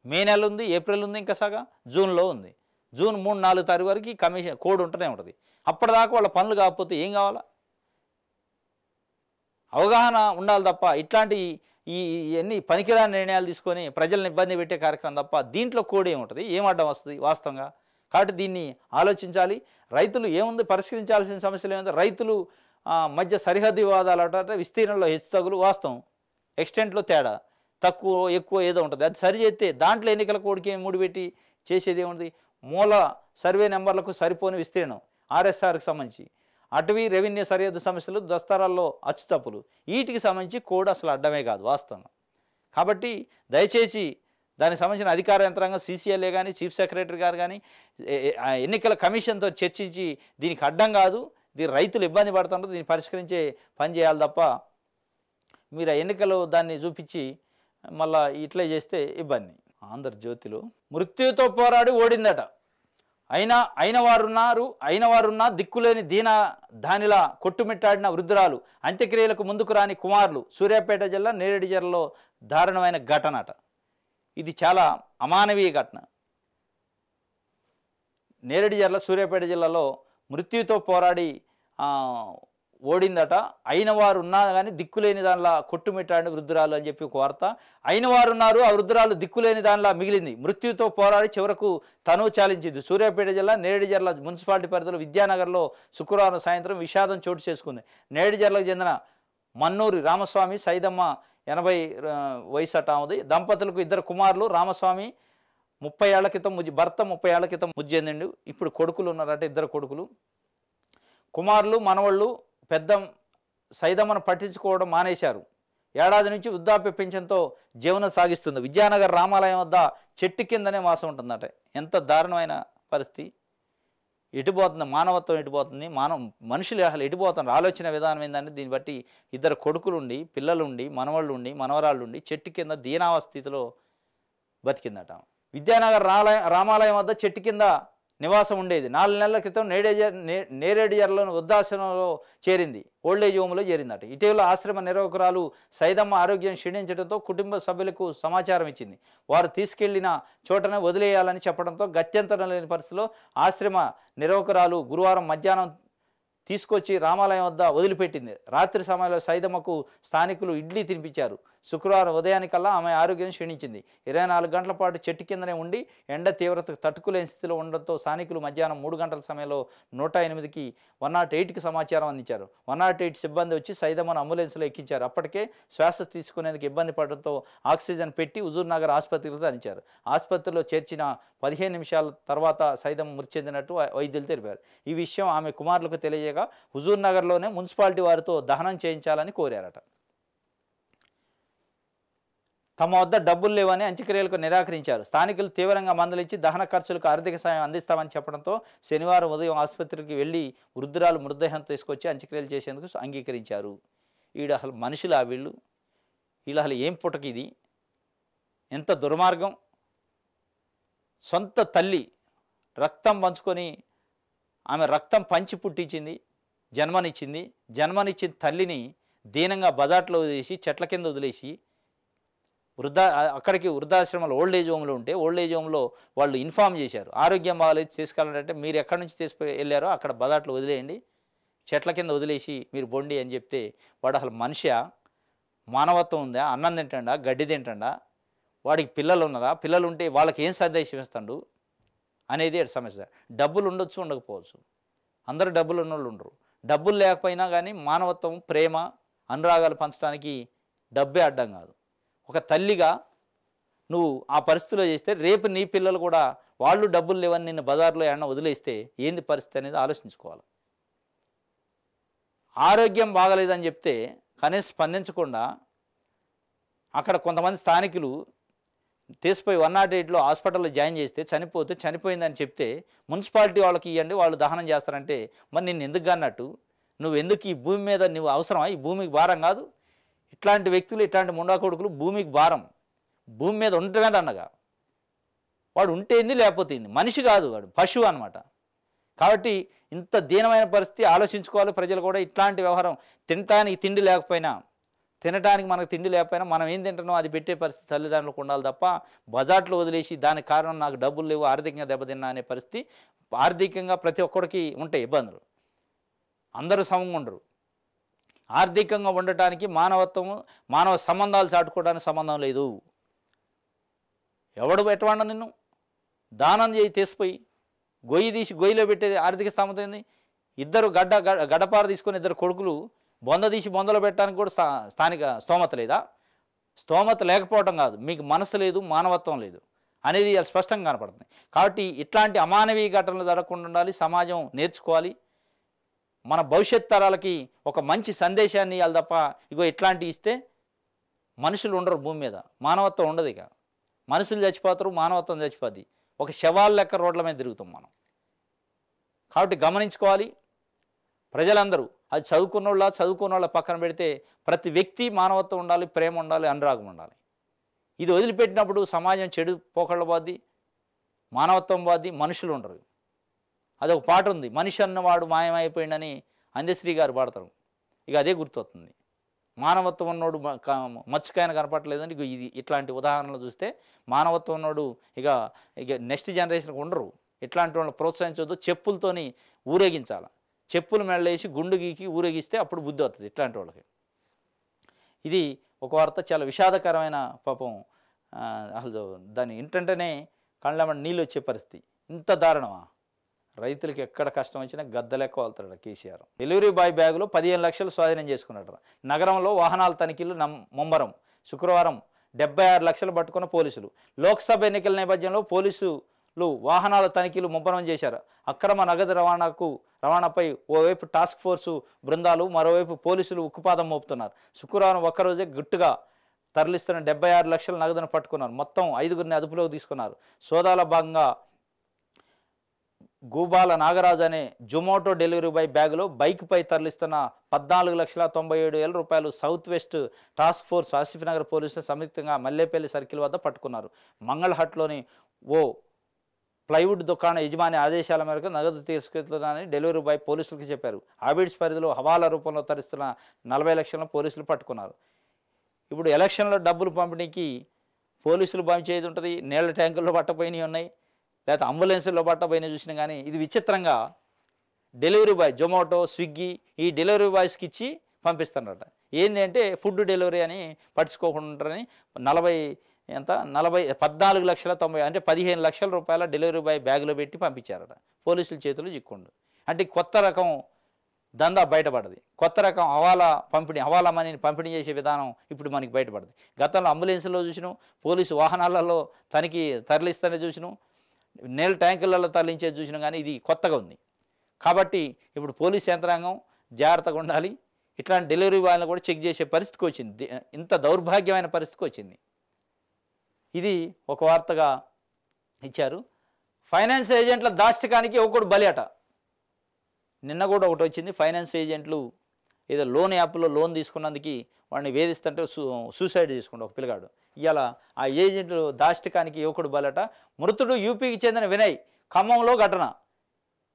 మే నెల ఉంది, ఏప్రిల్ ఉంది, ఇంకా సగా జూన్లో ఉంది. జూన్ 3-4 తారీఖు వరకు కమిషన్ కోడ్ ఉంటూనే ఉంటుంది. అప్పటిదాకా వాళ్ళ పనులు కాకపోతే ఏం కావాలా? అవగాహన ఉండాలి తప్ప ఇట్లాంటి ఎన్ని పనికిరాని నిర్ణయాలు తీసుకొని ప్రజలను ఇబ్బంది పెట్టే కార్యక్రమం తప్ప దీంట్లో కోడ్ ఏముంటుంది, ఏం అడ్డం వస్తుంది వాస్తవంగా? కాబట్టి దీన్ని ఆలోచించాలి. రైతులు ఏముంది, పరిష్కరించాల్సిన సమస్యలు ఏముంది? రైతులు మధ్య సరిహద్దు వివాదాలు అంటే విస్తీర్ణంలో హెచ్చుతగులు వాస్తవం, ఎక్స్టెంట్లో తేడా, తక్కువ ఎక్కువ ఏదో ఉంటుంది. అది సరి చేస్తే దాంట్లో ఎన్నికల కోడ్కి ముడిపెట్టి చేసేది ఏముంది? మూల సర్వే నెంబర్లకు సరిపోని విస్తీర్ణం ఆర్ఎస్ఆర్కి సంబంధించి, అటవీ రెవెన్యూ సరిహద్దు సమస్యలు, దస్తారాల్లో అచ్చుతప్పులు, వీటికి సంబంధించి కోడ్ అసలు అడ్డమే కాదు వాస్తవంగా. కాబట్టి దయచేసి దానికి సంబంధించిన అధికార యంత్రాంగం సీసీఎల్ఏ కానీ చీఫ్ సెక్రటరీ గారు కానీ ఎన్నికల కమిషన్తో చర్చించి దీనికి అడ్డం కాదు, దీని రైతులు ఇబ్బంది పడుతుంటారు, దీన్ని పరిష్కరించే పని చేయాలి తప్ప మీరు ఆ ఎన్నికలు దాన్ని చూపించి మళ్ళీ ఇట్లా చేస్తే ఇబ్బంది. ఆంధ్రజ్యోతిలో మృత్యుతో పోరాడి ఓడిందట, అయిన వారున్నా దిక్కులేని దానిలా కొట్టుమిట్టాడిన వృద్ధురాలు, అంత్యక్రియలకు ముందుకు రాని కుమారులు. సూర్యాపేట జిల్లా నేరేడు జిల్లాలో దారుణమైన ఘటనట. ఇది చాలా అమానవీయ ఘటన. నేరేడు జిల్లా సూర్యాపేట జిల్లాలో మృత్యుతో పోరాడి ఓడిందట. అయిన వారు ఉన్నా కానీ దిక్కులేని దానిలా కొట్టుమిట్టాడిన వృద్ధురాలు అని చెప్పి ఒక వార్త. అయిన వారు ఉన్నారు, ఆ వృద్ధురాలు దిక్కులేని దానిలా మిగిలింది. మృత్యుతో పోరాడి చివరకు తనువు చాలించింది. సూర్యాపేట జిల్లా నేరేడు జిల్లా మున్సిపాలిటీ పరిధిలో విద్యానగర్లో శుక్రవారం సాయంత్రం విషాదం చోటు చేసుకుంది. నేరేడు జిల్లాకు చెందిన మన్నూరి రామస్వామి, సైదమ్మ 80 వయసు అట ఆమెది. దంపతులకు 2 కుమారులు. రామస్వామి 30 ఏళ్ల క్రితం భర్త 30 ఏళ్ల క్రితం మృతి చెందిండు. ఇప్పుడు కొడుకులు ఉన్నారట, 2 కొడుకులు. కుమారులు మనవళ్ళు పెద్ద సైదమ్మను పట్టించుకోవడం మానేశారు. ఏడాది నుంచి వృద్ధాప్య పెన్షన్తో జీవనం సాగిస్తుంది. విద్యానగర్ రామాలయం వద్ద చెట్టు కిందనే వాసం ఉంటుందట. ఎంత దారుణమైన పరిస్థితి! ఎటుపోతుంది మానవత్వం, ఎటుపోతుంది మనుషులు అసలు ఎటుపోతున్నారు? ఆలోచన విధానం ఏంటంటే దీన్ని బట్టి 2 కొడుకులుండి, పిల్లలుండి, మనవాళ్ళు ఉండి, మనవరాళ్ళు ఉండి చెట్టు కింద దీనావస్థితిలో బతికిందట. విద్యానగర్ రామాలయం వద్ద చెట్టు కింద నివాసం ఉండేది. 4 నెలల క్రితం నేరేడు జిల్లాలోని వృద్ధాశ్రమంలో చేరింది. ఓల్డేజ్ హోమ్లో చేరిందట. ఇటీవల ఆశ్రమ నిర్వాహకురాలు సైదమ్మ ఆరోగ్యం క్షీణించడంతో కుటుంబ సభ్యులకు సమాచారం ఇచ్చింది. వారు తీసుకెళ్లిన చోటనే వదిలేయాలని చెప్పడంతో గత్యంతరం లేని పరిస్థితిలో ఆశ్రమ నిర్వాహకురాలు గురువారం మధ్యాహ్నం తీసుకొచ్చి రామాలయం వద్ద వదిలిపెట్టింది. రాత్రి సమయంలో సైదమ్మకు స్థానికులు ఇడ్లీ తినిపించారు. శుక్రవారం ఉదయానికల్లా ఆమె ఆరోగ్యం క్షీణించింది. 24 గంటల పాటు చెట్టు కిందనే ఉండి ఎండ తీవ్రతకు తట్టుకోలేని స్థితిలో ఉండడంతో స్థానికులు మధ్యాహ్నం 3 గంటల సమయంలో 108కి 108కి సమాచారం అందించారు. 108 సిబ్బంది వచ్చి సైదమ్మను అంబులెన్స్లో ఎక్కించారు. అప్పటికే శ్వాస తీసుకునేందుకు ఇబ్బంది పడడంతో ఆక్సిజన్ పెట్టి హుజూర్నగర్ ఆసుపత్రికి తరలించారు. ఆసుపత్రిలో చేర్చిన 15 నిమిషాల తర్వాత సైదమ్మ మృతి చెందినట్టు వైద్యులు తెలిపారు. ఈ విషయం ఆమె కుమారులకు తెలియజేయగా హుజూర్నగర్లోనే మున్సిపాలిటీ వారితో దహనం చేయించాలని కోరారట. తమ వద్ద డబ్బులు లేవని అంత్యక్రియలకు నిరాకరించారు. స్థానికులు తీవ్రంగా మందలించి దహన ఖర్చులకు ఆర్థిక సాయం అందిస్తామని చెప్పడంతో శనివారం ఉదయం ఆసుపత్రికి వెళ్లి వృద్ధురాలు మృతదేహం తీసుకొచ్చి అంత్యక్రియలు చేసేందుకు అంగీకరించారు. వీడు అసలు మనుషులా వీళ్ళు అసలు ఏం పుటకి ఇది? ఎంత దుర్మార్గం! సొంత తల్లి రక్తం పంచుకొని ఆమె రక్తం పంచి పుట్టించింది, జన్మనిచ్చిన తల్లిని దీనంగా బజాట్లో వదిలేసి చెట్ల కింద వదిలేసి అక్కడికి వృద్ధాశ్రమంలో ఓల్డేజ్ హోమ్లో ఉంటే ఓల్డేజ్ హోమ్లో వాళ్ళు ఇన్ఫామ్ చేశారు, ఆరోగ్యం బాగాలేదు తీసుకెళ్ళాలంటే మీరు ఎక్కడి నుంచి వెళ్ళారో అక్కడ బజాట్లో వదిలేయండి, చెట్ల కింద వదిలేసి మీరు బొండి అని చెప్తే వాడు అసలు మనిషి మానవత్వం ఉందా? అన్నం తింటాడా, గడ్డి తింటాడా, వాడికి పిల్లలు ఉన్నారా, పిల్లలు ఉంటే వాళ్ళకి ఏం సందేశం ఇస్తాడు అనేది సమస్య. డబ్బులు ఉండొచ్చు, ఉండకపోవచ్చు, అందరూ డబ్బులు ఉన్నోళ్ళు ఉండరు. డబ్బులు లేకపోయినా కానీ మానవత్వం, ప్రేమ, అనురాగాలు పంచడానికి డబ్బే అడ్డం కాదు. ఒక తల్లిగా నువ్వు ఆ పరిస్థితిలో చేస్తే రేపు నీ పిల్లలు కూడా వాళ్ళు డబ్బులు లేవని నిన్ను బజార్లో ఏమన్నా వదిలేస్తే ఏంది పరిస్థితి అనేది ఆలోచించుకోవాలి. ఆరోగ్యం బాగలేదని చెప్తే కనీసం స్పందించకుండా అక్కడ కొంతమంది స్థానికులు తీసిపోయి 108లో హాస్పిటల్లో జాయిన్ చేస్తే చనిపోయిందని చెప్తే మున్సిపాలిటీ వాళ్ళకి ఇవ్వండి, వాళ్ళు దహనం చేస్తారంటే మరి నిన్ను ఎందుకు అన్నట్టు? నువ్వు ఎందుకు ఈ భూమి మీద నువ్వు అవసరమా? ఈ భూమికి భారం కాదు. ఇట్లాంటి వ్యక్తులు, ఇట్లాంటి ముండా కొడుకులు భూమికి భారం. భూమి మీద ఉండటమే దండగా. వాడు ఉంటేంది లేకపోతేంది, మనిషి కాదు, వాడు పశువు అనమాట. కాబట్టి ఇంత దీనమైన పరిస్థితి ఆలోచించుకోవాలి ప్రజలు కూడా. ఇట్లాంటి వ్యవహారం తినటానికి మనకు తిండి లేకపోయినా మనం ఏం తింటున్నాం అది పెట్టే పరిస్థితి తల్లిదండ్రులకు ఉండాలి తప్ప బజార్లో వదిలేసి దానికి కారణం నాకు డబ్బులు లేవు, ఆర్థికంగా దెబ్బతిన్నా అనే పరిస్థితి. ఆర్థికంగా ప్రతి ఒక్కడికి ఉంటాయి ఇబ్బందులు, అందరూ సమంగా ఉండరు. ఆర్థికంగా ఉండటానికి మానవత్వము, మానవ సంబంధాలు చాటుకోవడానికి సంబంధం లేదు. ఎవడు పెట్టవాడ నిన్ను దానం చేయి తీసిపోయి గొయ్యి తీసి గొయ్యిలో పెట్టేది ఆర్థిక స్థామత ఏంది? ఇద్దరు గడ్డపార తీసుకొని 2 కొడుకులు బొంద తీసి బొందలో పెట్టడానికి కూడా స్థానిక స్తోమత లేదా? స్తోమత లేకపోవడం కాదు, మీకు మనసు లేదు, మానవత్వం లేదు. అనేది ఇలా స్పష్టంగా కనపడుతుంది. కాబట్టి ఇట్లాంటి అమానవీయ ఘటనలు జరగకుండా ఉండాలి, సమాజం నేర్చుకోవాలి, మన భవిష్యత్ తరాలకి ఒక మంచి సందేశాన్ని ఇవ్వాలి తప్ప ఇగో ఇట్లాంటివి ఇస్తే మనుషులు ఉండరు భూమి మీద, మానవత్వం ఉండదు. ఇక మనుషులు చచ్చిపోతారు, మానవత్వం చచ్చిపోద్ది, ఒక శవాల లెక్క రోడ్ల మీద తిరుగుతాం మనం. కాబట్టి గమనించుకోవాలి ప్రజలందరూ, అది చదువుకున్న వాళ్ళ పక్కన పెడితే ప్రతి వ్యక్తి మానవత్వం ఉండాలి, ప్రేమ ఉండాలి, అనురాగం ఉండాలి. ఇది వదిలిపెట్టినప్పుడు సమాజం చెడు పోకళ్ళ పోద్ది, మానవత్వం పోద్ది, మనుషులు ఉండరు. అదొక పాట ఉంది, మనిషి అన్నవాడు మాయమైపోయిందని అందశ్రీ గారు పాడతారు. ఇక అదే గుర్తొస్తుంది. మానవత్వం ఉన్నోడు మచ్చుకాయన కనపడలేదని ఇది ఇట్లాంటి ఉదాహరణలు చూస్తే మానవత్వం ఉన్నోడు ఇక ఇక నెక్స్ట్ జనరేషన్కి ఉండరు. ఇట్లాంటి వాళ్ళని ప్రోత్సహించవద్దు, చెప్పులతోని ఊరేగించాలి, చెప్పులు మెళ్ళేసి గుండు గీకి ఊరేగిస్తే అప్పుడు బుద్ధి వస్తుంది ఇట్లాంటి వాళ్ళకి. ఇది ఒక వార్త, చాలా విషాదకరమైన పాపం. అసలు దాన్ని ఏంటంటేనే కళ్ళమని నీళ్ళు వచ్చే పరిస్థితి. ఇంత దారుణమా? రైతులకి ఎక్కడ కష్టం వచ్చినా గద్దలెక్క వాళ్తాడు కేసీఆర్. డెలివరీ బాయ్ బ్యాగులో 15 లక్షలు స్వాధీనం చేసుకున్నాడు. నగరంలో వాహనాల తనిఖీలు ముమ్మరం. శుక్రవారం 76 లక్షలు పట్టుకున్న పోలీసులు. లోక్సభ ఎన్నికల నేపథ్యంలో పోలీసులు వాహనాల తనిఖీలు ముమ్మరం చేశారు. అక్రమ నగదు రవాణాపై ఓవైపు టాస్క్ ఫోర్సు బృందాలు, మరోవైపు పోలీసులు ఉక్కుపాదం మోపుతున్నారు. శుక్రవారం ఒక్కరోజే గుట్టుగా తరలిస్తున్న 76 లక్షల నగదును పట్టుకున్నారు. మొత్తం 5గురిని అదుపులోకి తీసుకున్నారు. సోదాల భాగంగా గూబాల నాగరాజు అనే జొమాటో డెలివరీ బాయ్ బ్యాగులో బైక్పై తరలిస్తున్న 14,97,000 రూపాయలు south west task force Asif Nagar పోలీసులు సంయుక్తంగా మల్లేపల్లి సర్కిల్ వద్ద పట్టుకున్నారు. మంగళహట్లోని ఓ ప్లైవుడ్ దుకాణ యజమాని ఆదేశాల మేరకు నగదు తీసుకెళ్తున్నారని డెలివరీ బాయ్ పోలీసులకు చెప్పారు. ఆబిడ్స్ పరిధిలో హవాలా రూపంలో తరలిస్తున్న 40 లక్షలను పోలీసులు పట్టుకున్నారు. ఇప్పుడు ఎలక్షన్లో డబ్బులు పంపిణీకి పోలీసులు పంచేది ఉంటుంది, నీళ్ల ట్యాంకుల్లో పట్టపోయినవి ఉన్నాయి, లేకపోతే అంబులెన్సుల్లో పట్టపోయినవి చూసినా. కానీ ఇది విచిత్రంగా డెలివరీ బాయ్, జొమాటో, స్విగ్గీ ఈ డెలివరీ బాయ్స్కి ఇచ్చి పంపిస్తున్నారట. ఏంటి అంటే ఫుడ్ డెలివరీ అని పట్టించుకోకుండా ఉంటారని 14,90,000 అంటే 15 లక్షల రూపాయల డెలివరీ బాయ్ బ్యాగులో పెట్టి పంపించారట. పోలీసుల చేతులు చిక్కుండు. అంటే కొత్త రకం దందా బయటపడది, కొత్త రకం హవాలా మనీని పంపిణీ చేసే విధానం ఇప్పుడు మనకి బయటపడదు. గతంలో అంబులెన్స్లో చూసినాం, పోలీసు వాహనాలలో తరలిస్తూనే చూసినాం, నీళ్ళ ట్యాంకులలో తరలించేది చూసినాం. కానీ ఇది కొత్తగా ఉంది. కాబట్టి ఇప్పుడు పోలీస్ యంత్రాంగం జాగ్రత్తగా ఉండాలి. ఇట్లాంటి డెలివరీ బాయ్లను కూడా చెక్ చేసే పరిస్థితికి వచ్చింది. ఇంత దౌర్భాగ్యమైన పరిస్థితికి వచ్చింది. ఇది ఒక వార్తగా ఇచ్చారు. ఫైనాన్స్ ఏజెంట్ల దాష్టికానికి యువకుడు బలి అట. నిన్న కూడా ఒకటి వచ్చింది. ఫైనాన్స్ ఏజెంట్లు ఏదో లోన్ యాప్లో లోన్ తీసుకున్నందుకు వాడిని వేధిస్తుంటే సూసైడ్ చేసుకుంటాడు ఒక పిల్లగాడు. ఇవాళ ఆ ఏజెంట్లు దాష్టికానికి యువకుడు బలట. మృతుడు యూపీకి చెందిన వినయ్. ఖమ్మంలో ఘటన.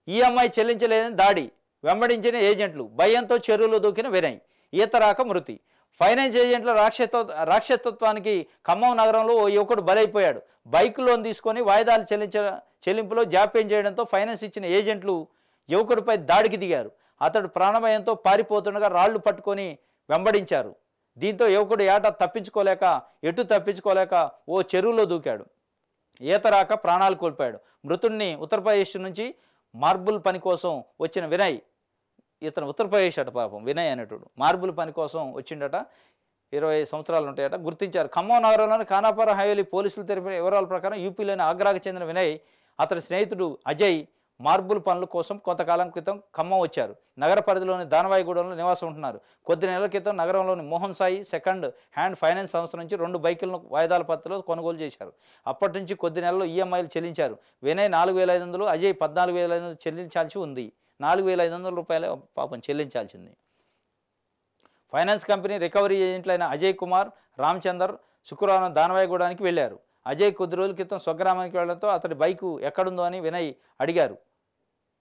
ఈఎంఐ చెల్లించలేదని దాడి, వెంబడించిన ఏజెంట్లు, భయంతో చెరువులో దూకిన వినయ్, ఈత రాక మృతి. ఫైనాన్స్ ఏజెంట్ల రాక్షసత్వానికి ఖమ్మం నగరంలో ఓ యువకుడు బలైపోయాడు. బైక్ లోన్ తీసుకొని వాయిదాలు చెల్లింపులో జాప్యం చేయడంతో ఫైనాన్స్ ఇచ్చిన ఏజెంట్లు యువకుడిపై దాడికి దిగారు. అతడు ప్రాణభయంతో పారిపోతుండగా రాళ్లు పట్టుకొని వెంబడించారు. దీంతో యువకుడు ఎటు తప్పించుకోలేక ఓ చెరువులో దూకాడు. ఈత రాక ప్రాణాలు కోల్పోయాడు. మృతుడిని ఉత్తరప్రదేశ్ నుంచి మార్బుల్ పని కోసం వచ్చిన వినయ్, ఇతను ఉత్తరప్రదేశ్ అట పాపం, వినయ్ అనేటోడు మార్బుల్ పని కోసం వచ్చిండట. 20 సంవత్సరాలు ఉంటాయట. గుర్తించారు. ఖమ్మం నగరంలోని ఖానాపురం హైవేలీ పోలీసులు తెలిపిన వివరాల ప్రకారం యూపీలోని ఆగ్రాకు చెందిన వినయ్, అతని స్నేహితుడు అజయ్ మార్బుల్ పనుల కోసం కొంతకాలం క్రితం ఖమ్మం వచ్చారు. నగర పరిధిలోని దానవాయిగూడెంలో నివాసం ఉంటున్నారు. కొద్ది నెలల క్రితం నగరంలోని Mohan Sai second hand finance సంస్థ నుంచి 2 బైకులను వాయిదాల పద్ధతిలో కొనుగోలు చేశారు. అప్పటి నుంచి కొద్ది నెలల్లో ఈఎంఐలు చెల్లించారు. వినయ్ 4,500, అజయ్ 14,500 చెల్లించాల్సి ఉంది. 4,500 రూపాయలు పాపం చెల్లించాల్సింది. ఫైనాన్స్ కంపెనీ రికవరీ ఏజెంట్లైన అజయ్ కుమార్, రామచందర్ శుక్రవారం దానవాయిగూడానికి వెళ్లారు. అజయ్ కొద్ది రోజుల క్రితం స్వగ్రామానికి వెళ్లడంతో అతడి బైకు ఎక్కడుందో అని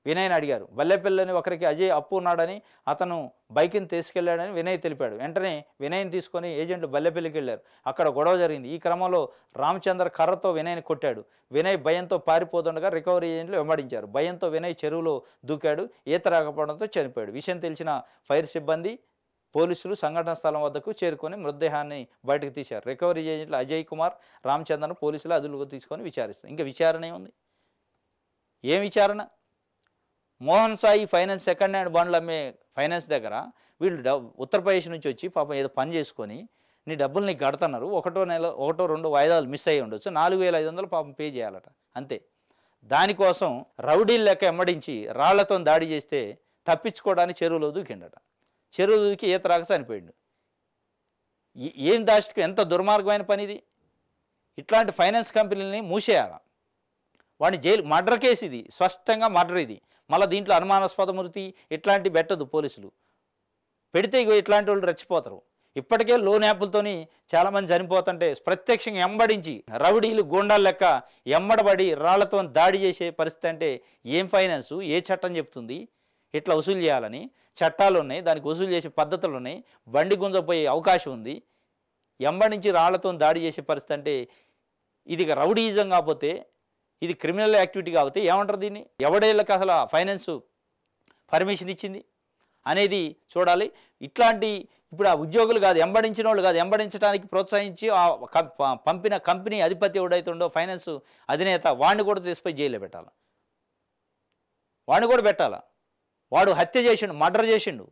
వినయ్ని అడిగారు. బల్లెపల్లిలోని ఒకరికి అజయ్ అప్పు ఉన్నాడని, అతను బైక్ని తీసుకెళ్లాడని వినయ్ తెలిపాడు. వెంటనే వినయ్ని తీసుకొని ఏజెంట్లు బల్లెపల్లికి వెళ్లారు. అక్కడ గొడవ జరిగింది. ఈ క్రమంలో రామచంద్ర కర్రతో వినయ్ని కొట్టాడు. వినయ్ భయంతో పారిపోతుండగా రికవరీ ఏజెంట్లు వెంబడించారు. భయంతో వినయ్ చెరువులో దూకాడు. ఈత రాకపోవడంతో చనిపోయాడు. విషయం తెలిసిన ఫైర్ సిబ్బంది, పోలీసులు సంఘటన స్థలం వద్దకు చేరుకొని మృతదేహాన్ని బయటకు తీశారు. రికవరీ ఏజెంట్లు అజయ్ కుమార్, రామచంద్రను పోలీసులు అదుపులోకి తీసుకొని విచారిస్తారు. ఇంకా విచారణ ఏముంది? ఏం విచారణ? Mohan Sai finance second hand బండ్లు అమ్మే ఫైనాన్స్ దగ్గర వీళ్ళు ఉత్తరప్రదేశ్ నుంచి వచ్చి పాపం ఏదో పని చేసుకొని నీ డబ్బులు నీకు కడుతున్నారు, ఒకటో రెండో వాయిదాలు మిస్ అయ్యి ఉండొచ్చు, 4,500 పాపం పే చేయాలట అంతే. దానికోసం రౌడీలు లెక్క ఎమ్మడించి రాళ్లతో దాడి చేస్తే తప్పించుకోవడానికి చెరువులో దూకిండట. చెరువు దూకి ఈత రాక చనిపోయిండు. ఏం దాష్టికి ఎంత దుర్మార్గమైన పని ఇది. ఇట్లాంటి ఫైనాన్స్ కంపెనీలని మూసేయాల. వాడిని జైలు మర్డర్ కేసు ఇది, స్పష్టంగా మర్డర్ ఇది. మళ్ళీ దీంట్లో అనుమానాస్పద మృతి ఇట్లాంటి పెట్టదు పోలీసులు. పెడితే ఇగో ఇట్లాంటి వాళ్ళు రెచ్చిపోతారు. ఇప్పటికే లోన్ యాప్లతోని చాలామంది చనిపోతుంటే ప్రత్యక్షంగా ఎంబడించి రౌడీలు గూండాల లెక్క ఎంబడబడి రాళ్లతో దాడి చేసే పరిస్థితి అంటే ఏం ఫైనాన్సు, ఏ చట్టం చెప్తుంది ఇట్లా వసూలు చేయాలని? చట్టాలు ఉన్నాయి, దానికి వసూలు చేసే పద్ధతులు ఉన్నాయి. బండి గుంజపోయే అవకాశం ఉంది. ఎంబడించి రాళ్లతో దాడి చేసే పరిస్థితి అంటే ఇది రౌడీయిజం కాకపోతే, ఇది క్రిమినల్ యాక్టివిటీ కాకపోతే ఏమంటారు దీన్ని? ఎవడేళ్ళకి అసలు ఫైనాన్స్ పర్మిషన్ ఇచ్చింది అనేది చూడాలి. ఇట్లాంటి ఇప్పుడు ఆ ఉద్యోగులు కాదు, ఎంబడించిన వాళ్ళు కాదు, ఎంబడించడానికి ప్రోత్సహించి పంపిన కంపెనీ అధిపతి ఎవడైతుండో ఫైనాన్స్ అధినేత వాడిని కూడా తీసుకుపోయి జైల్లో పెట్టాలి. వాడిని కూడా పెట్టాలా? వాడు హత్య చేసిండు, మర్డర్ చేసిండు,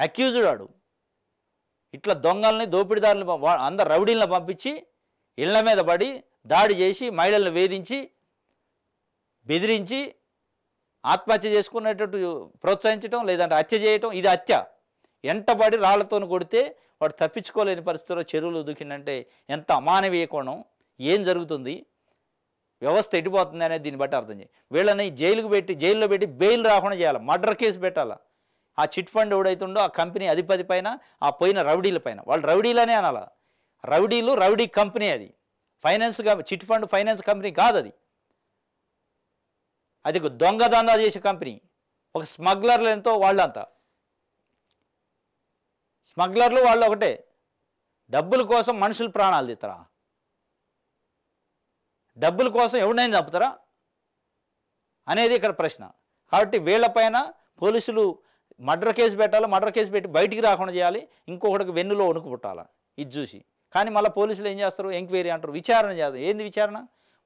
అక్యూజ్డ్ వాడు. ఇట్లా దొంగల్ని దోపిడీదారుని అందరు రౌడీలను పంపించి ఇళ్ల మీద పడి దాడి చేసి మహిళలను వేధించి బెదిరించి ఆత్మహత్య చేసుకునేటట్టు ప్రోత్సహించడం, లేదంటే హత్య చేయటం, ఇది హత్య. ఎంటబడి రాళ్లతో కొడితే వాడు తప్పించుకోలేని పరిస్థితిలో చెరువులు దూకిందంటే ఎంత అమానవీయ కోణం, ఏం జరుగుతుంది, వ్యవస్థ ఎడిపోతుంది అనేది దీన్ని బట్టి అర్థం చేయి. వీళ్ళని జైల్లో పెట్టి బెయిల్ రాకుండా చేయాలి, మర్డర్ కేసు పెట్టాలి. ఆ చిట్ ఫండ్ ఎవడైతుండో ఆ కంపెనీ అధిపతి పైన, ఆ పోయిన రౌడీల పైన, వాళ్ళు రౌడీలనే అనాలా. రౌడీలు, రౌడీ కంపెనీ అది. చిట్ ఫండ్ ఫైనాన్స్ కంపెనీ కాదు అది. అది దొంగదందా చేసే కంపెనీ. ఒక స్మగ్లర్లు ఎంతో వాళ్ళంతా స్మగ్లర్లు, వాళ్ళు ఒకటే. డబ్బుల కోసం మనుషుల ప్రాణాలు తీస్తారా? డబ్బుల కోసం ఎవరినైనా చంపుతారా అనేది ఇక్కడ ప్రశ్న. కాబట్టి వీళ్ళపైన పోలీసులు మర్డర్ కేసు పెట్టాలి, మర్డర్ కేసు పెట్టి బయటికి రాకుండా చేయాలి, ఇంకొకటికి వెన్నులో వణుకు పుట్టాలి ఇది చూసి. కానీ మళ్ళీ పోలీసులు ఏం చేస్తారు? ఎంక్వైరీ అంటారు, విచారణ చేస్తారు. ఏంది విచారణ?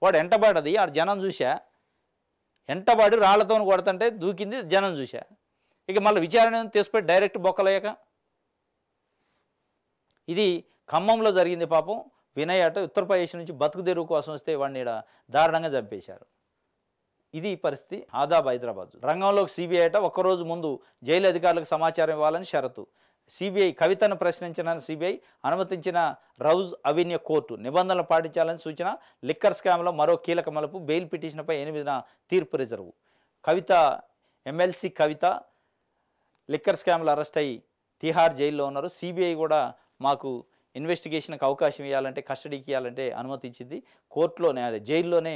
వాడు ఎంటబడ్డది ఆ జనం చూసా, ఎంటబడి రాళ్లతో కొడుతుంటే దూకింది జనం చూసా. ఇక మళ్ళీ విచారణ తీసుకుపోయి డైరెక్ట్ బొక్కలేక. ఇది ఖమ్మంలో జరిగింది. పాపం వినయ్ అట ఉత్తరప్రదేశ్ నుంచి బతుకు తెరువు కోసం వస్తే వాడిని ఈడ దారుణంగా చంపేశారు. ఇది పరిస్థితి. ఆదాబ్ హైదరాబాద్ రంగంలోకి సిబిఐ అట ఒక్కరోజు ముందు జైలు అధికారులకు సమాచారం ఇవ్వాలని షరతు. సిబిఐ కవితను ప్రశ్నించిన సిబిఐ అనుమతించిన రౌజ్ అవెన్యూ కోర్టు నిబంధనలు పాటించాలని సూచన. లిక్కర్ స్కామ్లో మరో కీలక మలుపు. బెయిల్ పిటిషన్పై 8న తీర్పు రిజర్వు. కవిత ఎమ్మెల్సీ కవిత లిక్కర్ స్కామ్లో అరెస్ట్ అయ్యి తిహార్ జైల్లో ఉన్నారు. సిబిఐ కూడా మాకు ఇన్వెస్టిగేషన్కి అవకాశం ఇవ్వాలంటే, కస్టడీకి ఇవ్వాలంటే అనుమతి ఇచ్చింది. కోర్టులోనే, అదే జైల్లోనే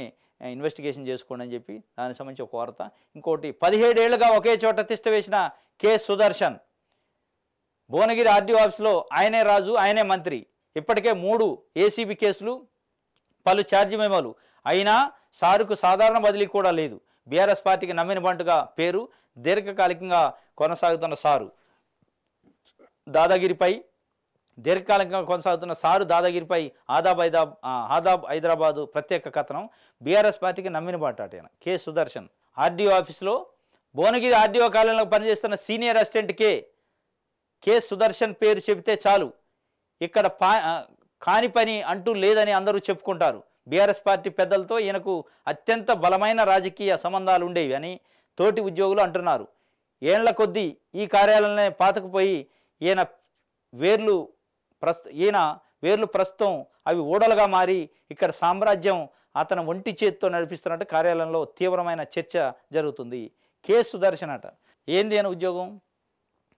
ఇన్వెస్టిగేషన్ చేసుకోండి అని చెప్పి దానికి సంబంధించి ఒక వార్త. ఇంకోటి 17 ఏళ్లుగా ఒకే చోట తిష్ట వేసిన కె సుదర్శన్. భువనగిరి ఆర్డీఓ ఆఫీస్లో ఆయనే రాజు, ఆయనే మంత్రి. ఇప్పటికే 3 ఏసీబీ కేసులు, పలు ఛార్జీ మెమోలు. అయినా సారుకు సాధారణ బదిలీ కూడా లేదు. బీఆర్ఎస్ పార్టీకి నమ్మిన బంటుగా పేరు. దీర్ఘకాలికంగా కొనసాగుతున్న సారు దాదాగిరిపై దీర్ఘకాలికంగా కొనసాగుతున్న సారు దాదాగిరిపై ఆదాబ్ హైదరాబాదు ప్రత్యేక కథనం. బీఆర్ఎస్ పార్టీకి నమ్మిన బాటాటైన కె సుదర్శన్ ఆర్డీఓ ఆఫీసులో భువనగిరి ఆర్డీఓ కార్యాలయంలో పనిచేస్తున్న సీనియర్ అసిస్టెంట్ కె సుదర్శన్ పేరు చెబితే చాలు, ఇక్కడ కాని పని అంటూ లేదని అందరూ చెప్పుకుంటారు. బీఆర్ఎస్ పార్టీ పెద్దలతో ఈయనకు అత్యంత బలమైన రాజకీయ సంబంధాలు ఉండేవి అని తోటి ఉద్యోగులు అంటున్నారు. ఏళ్ల కొద్దీ ఈ కార్యాలయంలో పాతకుపోయి ఈయన వేర్లు ప్రస్తుతం అవి ఓడలుగా మారి ఇక్కడ సామ్రాజ్యం అతను ఒంటి చేతితో నడిపిస్తున్నట్టు కార్యాలయంలో తీవ్రమైన చర్చ జరుగుతుంది. కె సుదర్శన్ అట ఏంది అని ఉద్యోగం?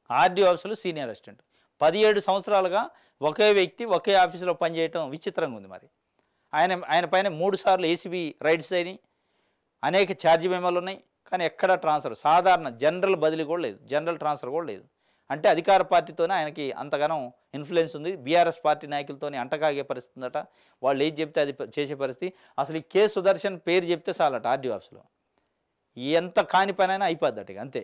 ఆర్డీఓ ఆఫీసులో సీనియర్ అసిస్టెంట్. 17 సంవత్సరాలుగా ఒకే వ్యక్తి ఒకే ఆఫీసులో పనిచేయటం విచిత్రంగా ఉంది. మరి ఆయన పైన 3 సార్లు ఏసీబీ రైడ్స్ అయినాయి, అనేక ఛార్జీ మెమోలు ఉన్నాయి. కానీ ఎక్కడా ట్రాన్స్ఫర్, సాధారణ జనరల్ బదిలీ కూడా లేదు, జనరల్ ట్రాన్స్ఫర్ కూడా లేదు. అంటే అధికార పార్టీతోనే ఆయనకి అంతగానో ఇన్ఫ్లుయెన్స్ ఉంది. బీఆర్ఎస్ పార్టీ నాయకులతోనే అంటకాగే పరిస్థితి ఉందట. వాళ్ళు ఏది చెప్తే అది చేసే పరిస్థితి. అసలు ఈ కె సుదర్శన్ పేరు చెప్తే చాలట ఆర్డీఓ ఆఫీస్లో ఎంత కాని పని అయినా అయిపోద్దట. అంతే.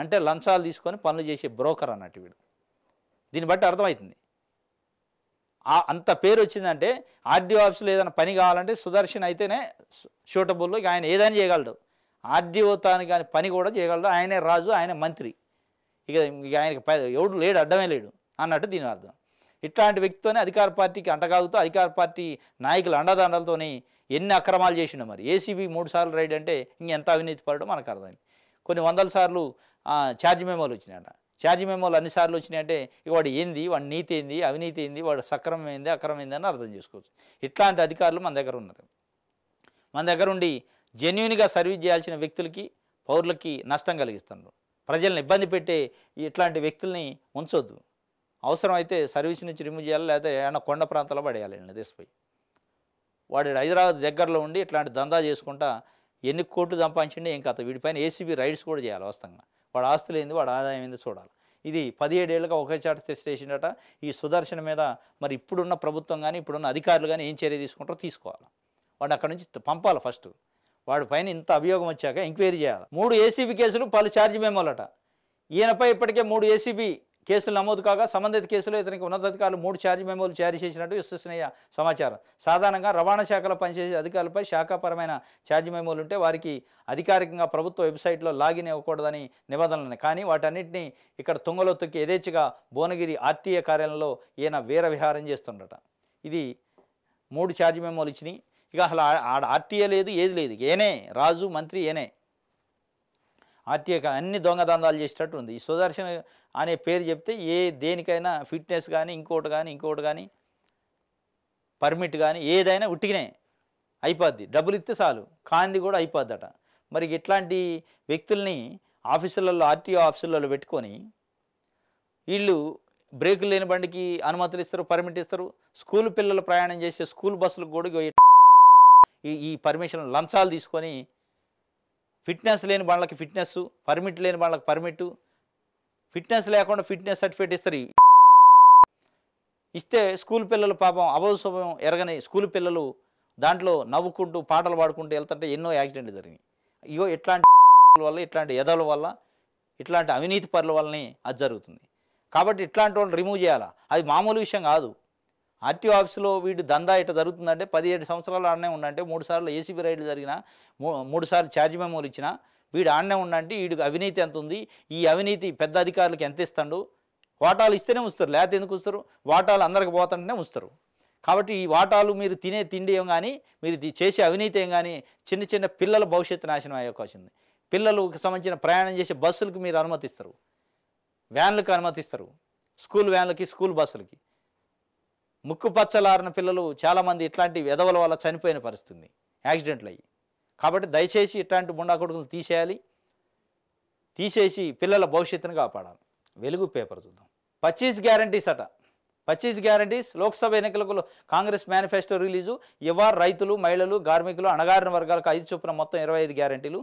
అంటే లంచాలు తీసుకొని పనులు చేసే బ్రోకర్ అన్నట్టు వీడు. దీన్ని బట్టి అర్థమవుతుంది. అంత పేరు వచ్చిందంటే ఆర్డీఓ ఆఫీస్లో ఏదైనా పని కావాలంటే సుదర్శన్ అయితేనే షూటబుల్. ఇక ఆయన ఏదైనా చేయగలడు. ఆర్డీఓ తాను కానీ పని కూడా చేయగలడు. ఆయనే రాజు, ఆయనే మంత్రి. ఇక ఆయనకి ఎవడు లేడు, అడ్డమే లేడు అన్నట్టు దీని అర్థం. ఇట్లాంటి వ్యక్తితోనే అధికార పార్టీకి అంటగాగుతూ అధికార పార్టీ నాయకుల అండదండలతోని ఎన్ని అక్రమాలు చేసిండో మరి. ఏసీబీ 3 సార్లు రైడ్ అంటే ఇంకెంత అవినీతి పడడో మనకు అర్థమైంది. కొన్ని వందల సార్లు ఛార్జ్ మెమోలు వచ్చినాయట. ఛార్జ్ మెమోలు అన్నిసార్లు వచ్చినాయంటే ఇక వాడు ఏంది, వాడి నీతి ఏంది, అవినీతి ఏంది, వాడు సక్రమం ఏంది, అక్రమం ఏంది అని అర్థం చేసుకోవచ్చు. ఇట్లాంటి అధికారులు మన దగ్గర ఉన్నారు. మన దగ్గర ఉండి జెన్యూన్గా సర్వీస్ చేయాల్సిన వ్యక్తులకి, పౌరులకి నష్టం కలిగిస్తున్నారు. ప్రజల్ని ఇబ్బంది పెట్టే ఇట్లాంటి వ్యక్తుల్ని ఉంచొద్దు. అవసరమైతే సర్వీస్ నుంచి రిమూవ్ చేయాలి, లేకపోతే ఏమైనా కొండ ప్రాంతాల్లో పడేయాలి. దేశపోయి వాడు హైదరాబాద్ దగ్గరలో ఉండి ఇట్లాంటి దందా చేసుకుంటా ఎన్ని కోట్లు సంపాదించండి ఏం కథ. వీడిపైన ఏసీబీ రైడ్స్ కూడా చేయాలి. వాస్తవంగా వాడు ఆస్తులు ఏంది, వాడు ఆదాయం ఏంది చూడాలి. ఇది 17 ఏళ్ళుగా ఒకే చాట తెచ్చేసిండట. ఈ సుదర్శన్ మీద మరి ఇప్పుడున్న ప్రభుత్వం కానీ ఇప్పుడున్న అధికారులు కానీ ఏం చర్య తీసుకుంటారో తీసుకోవాలి. వాడిని అక్కడి నుంచి పంపాలి. ఫస్ట్ వాడి పైన ఇంత అభియోగం వచ్చాక ఎంక్వైరీ చేయాలి. 3 ఏసీబీ కేసులు, పలు ఛార్జ్ మెమోలట. ఈయనపై ఇప్పటికే 3 ఏసీబీ కేసులు నమోదు కాగా సంబంధిత కేసులో ఇతనికి ఉన్నతాధికారులు 3 ఛార్జ్ మెమోలు జారీ చేసినట్టు విశ్వసనీయ సమాచారం. సాధారణంగా రవాణా శాఖలో పనిచేసే అధికారులపై శాఖాపరమైన ఛార్జ్ మెమోలు ఉంటే వారికి అధికారికంగా ప్రభుత్వ వెబ్సైట్లో లాగిన్ ఇవ్వకూడదని నిబంధనలు. కానీ వాటన్నింటినీ ఇక్కడ తుంగలో తొక్కి యథేచ్ఛగా భువనగిరి ఆర్టీఏ కార్యాలయంలో ఈయన వీర విహారం చేస్తుండట. ఇది 3 ఛార్జ్ మెమోలు ఇచ్చినాయి. ఇక అసలు ఆర్టీఏ లేదు, ఏది లేదు. ఏనే రాజు మంత్రి ఏనే ఆర్టీఏ అన్ని దొంగదందాలు చేసేటట్టు ఉంది. ఈ సుదర్శన్ అనే పేరు చెప్తే దేనికైనా ఫిట్నెస్ కానీ ఇంకోటి కానీ పర్మిట్ కానీ ఏదైనా ఉట్టిగానే అయిపోద్ది. డబ్బులు ఇస్తే చాలు, కాంది కూడా అయిపోద్దట. మరి ఇట్లాంటి వ్యక్తుల్ని ఆఫీసులలో, ఆర్టీఓ ఆఫీసులలో పెట్టుకొని వీళ్ళు బ్రేకులు లేని బండికి అనుమతులు ఇస్తారు, పర్మిట్ ఇస్తారు. స్కూల్ పిల్లలు ప్రయాణం చేసే స్కూల్ బస్సులకు కూడా ఈ పర్మిషన్ లంచాలు తీసుకొని ఫిట్నెస్ లేని వాళ్ళకి ఫిట్నెస్, పర్మిట్ లేని వాళ్ళకి పర్మిట్, ఫిట్నెస్ లేకుండా ఫిట్నెస్ సర్టిఫికేట్ ఇస్తారు. ఇస్తే స్కూల్ పిల్లలు పాపం అభౌశవం ఎరగని స్కూల్ పిల్లలు దాంట్లో నవ్వుకుంటూ పాటలు పాడుకుంటూ వెళ్తుంటే ఎన్నో యాక్సిడెంట్లు జరిగినాయి. ఇగో ఇట్లాంటి వల్ల, ఇట్లాంటి ఎదల వల్ల, ఇట్లాంటి అవినీతి పరుల వల్లనే అది జరుగుతుంది. కాబట్టి ఇట్లాంటి వాళ్ళు రిమూవ్ చేయాలా. అది మామూలు విషయం కాదు. ఆర్టీఓ ఆఫీసులో వీడు దందా ఇట్లా జరుగుతుందంటే 17 సంవత్సరాలు ఆడనే ఉండంటే 3 సార్లు ఏసీబీ రైడ్లు జరిగినా 3 సార్లు ఛార్జ్ మెమోలు ఇచ్చినా వీడు ఆడనే ఉండంటే వీడికి అవినీతి ఎంత ఉంది, ఈ అవినీతి పెద్ద అధికారులకు ఎంత ఇస్తాడు. వాటాలు ఇస్తేనే ఉంచుతారు, లేకపోతే ఎందుకు ఉంచుతారు? వాటాలు అందరికి పోతుంటేనే ఉంచుతారు. కాబట్టి ఈ వాటాలు మీరు తినే తిండి ఏం కానీ, మీరు చేసే అవినీతి ఏం కానీ చిన్న చిన్న పిల్లల భవిష్యత్తు నాశనం అయ్యే అవకాశం ఉంది. పిల్లలకు సంబంధించిన ప్రయాణం చేసే బస్సులకు మీరు అనుమతిస్తారు, వ్యాన్లకు అనుమతిస్తారు, స్కూల్ వ్యాన్లకి, స్కూల్ బస్సులకి. ముక్కు పచ్చలారిన పిల్లలు చాలామంది ఇట్లాంటి వెధవల వల్ల చనిపోయిన పరిస్థితి, యాక్సిడెంట్లు అయ్యి. కాబట్టి దయచేసి ఇట్లాంటి బుండా కొడుకులు తీసేసి పిల్లల భవిష్యత్తును కాపాడాలి. వెలుగు పేపర్ చూద్దాం. 25 గ్యారంటీస్ అట. 25 గ్యారంటీస్. లోక్సభ ఎన్నికలకు కాంగ్రెస్ మేనిఫెస్టో రిలీజు. యువ, రైతులు, మహిళలు, కార్మికులు, అణగారిన వర్గాలకు 5 చొప్పున మొత్తం 25 గ్యారంటీలు.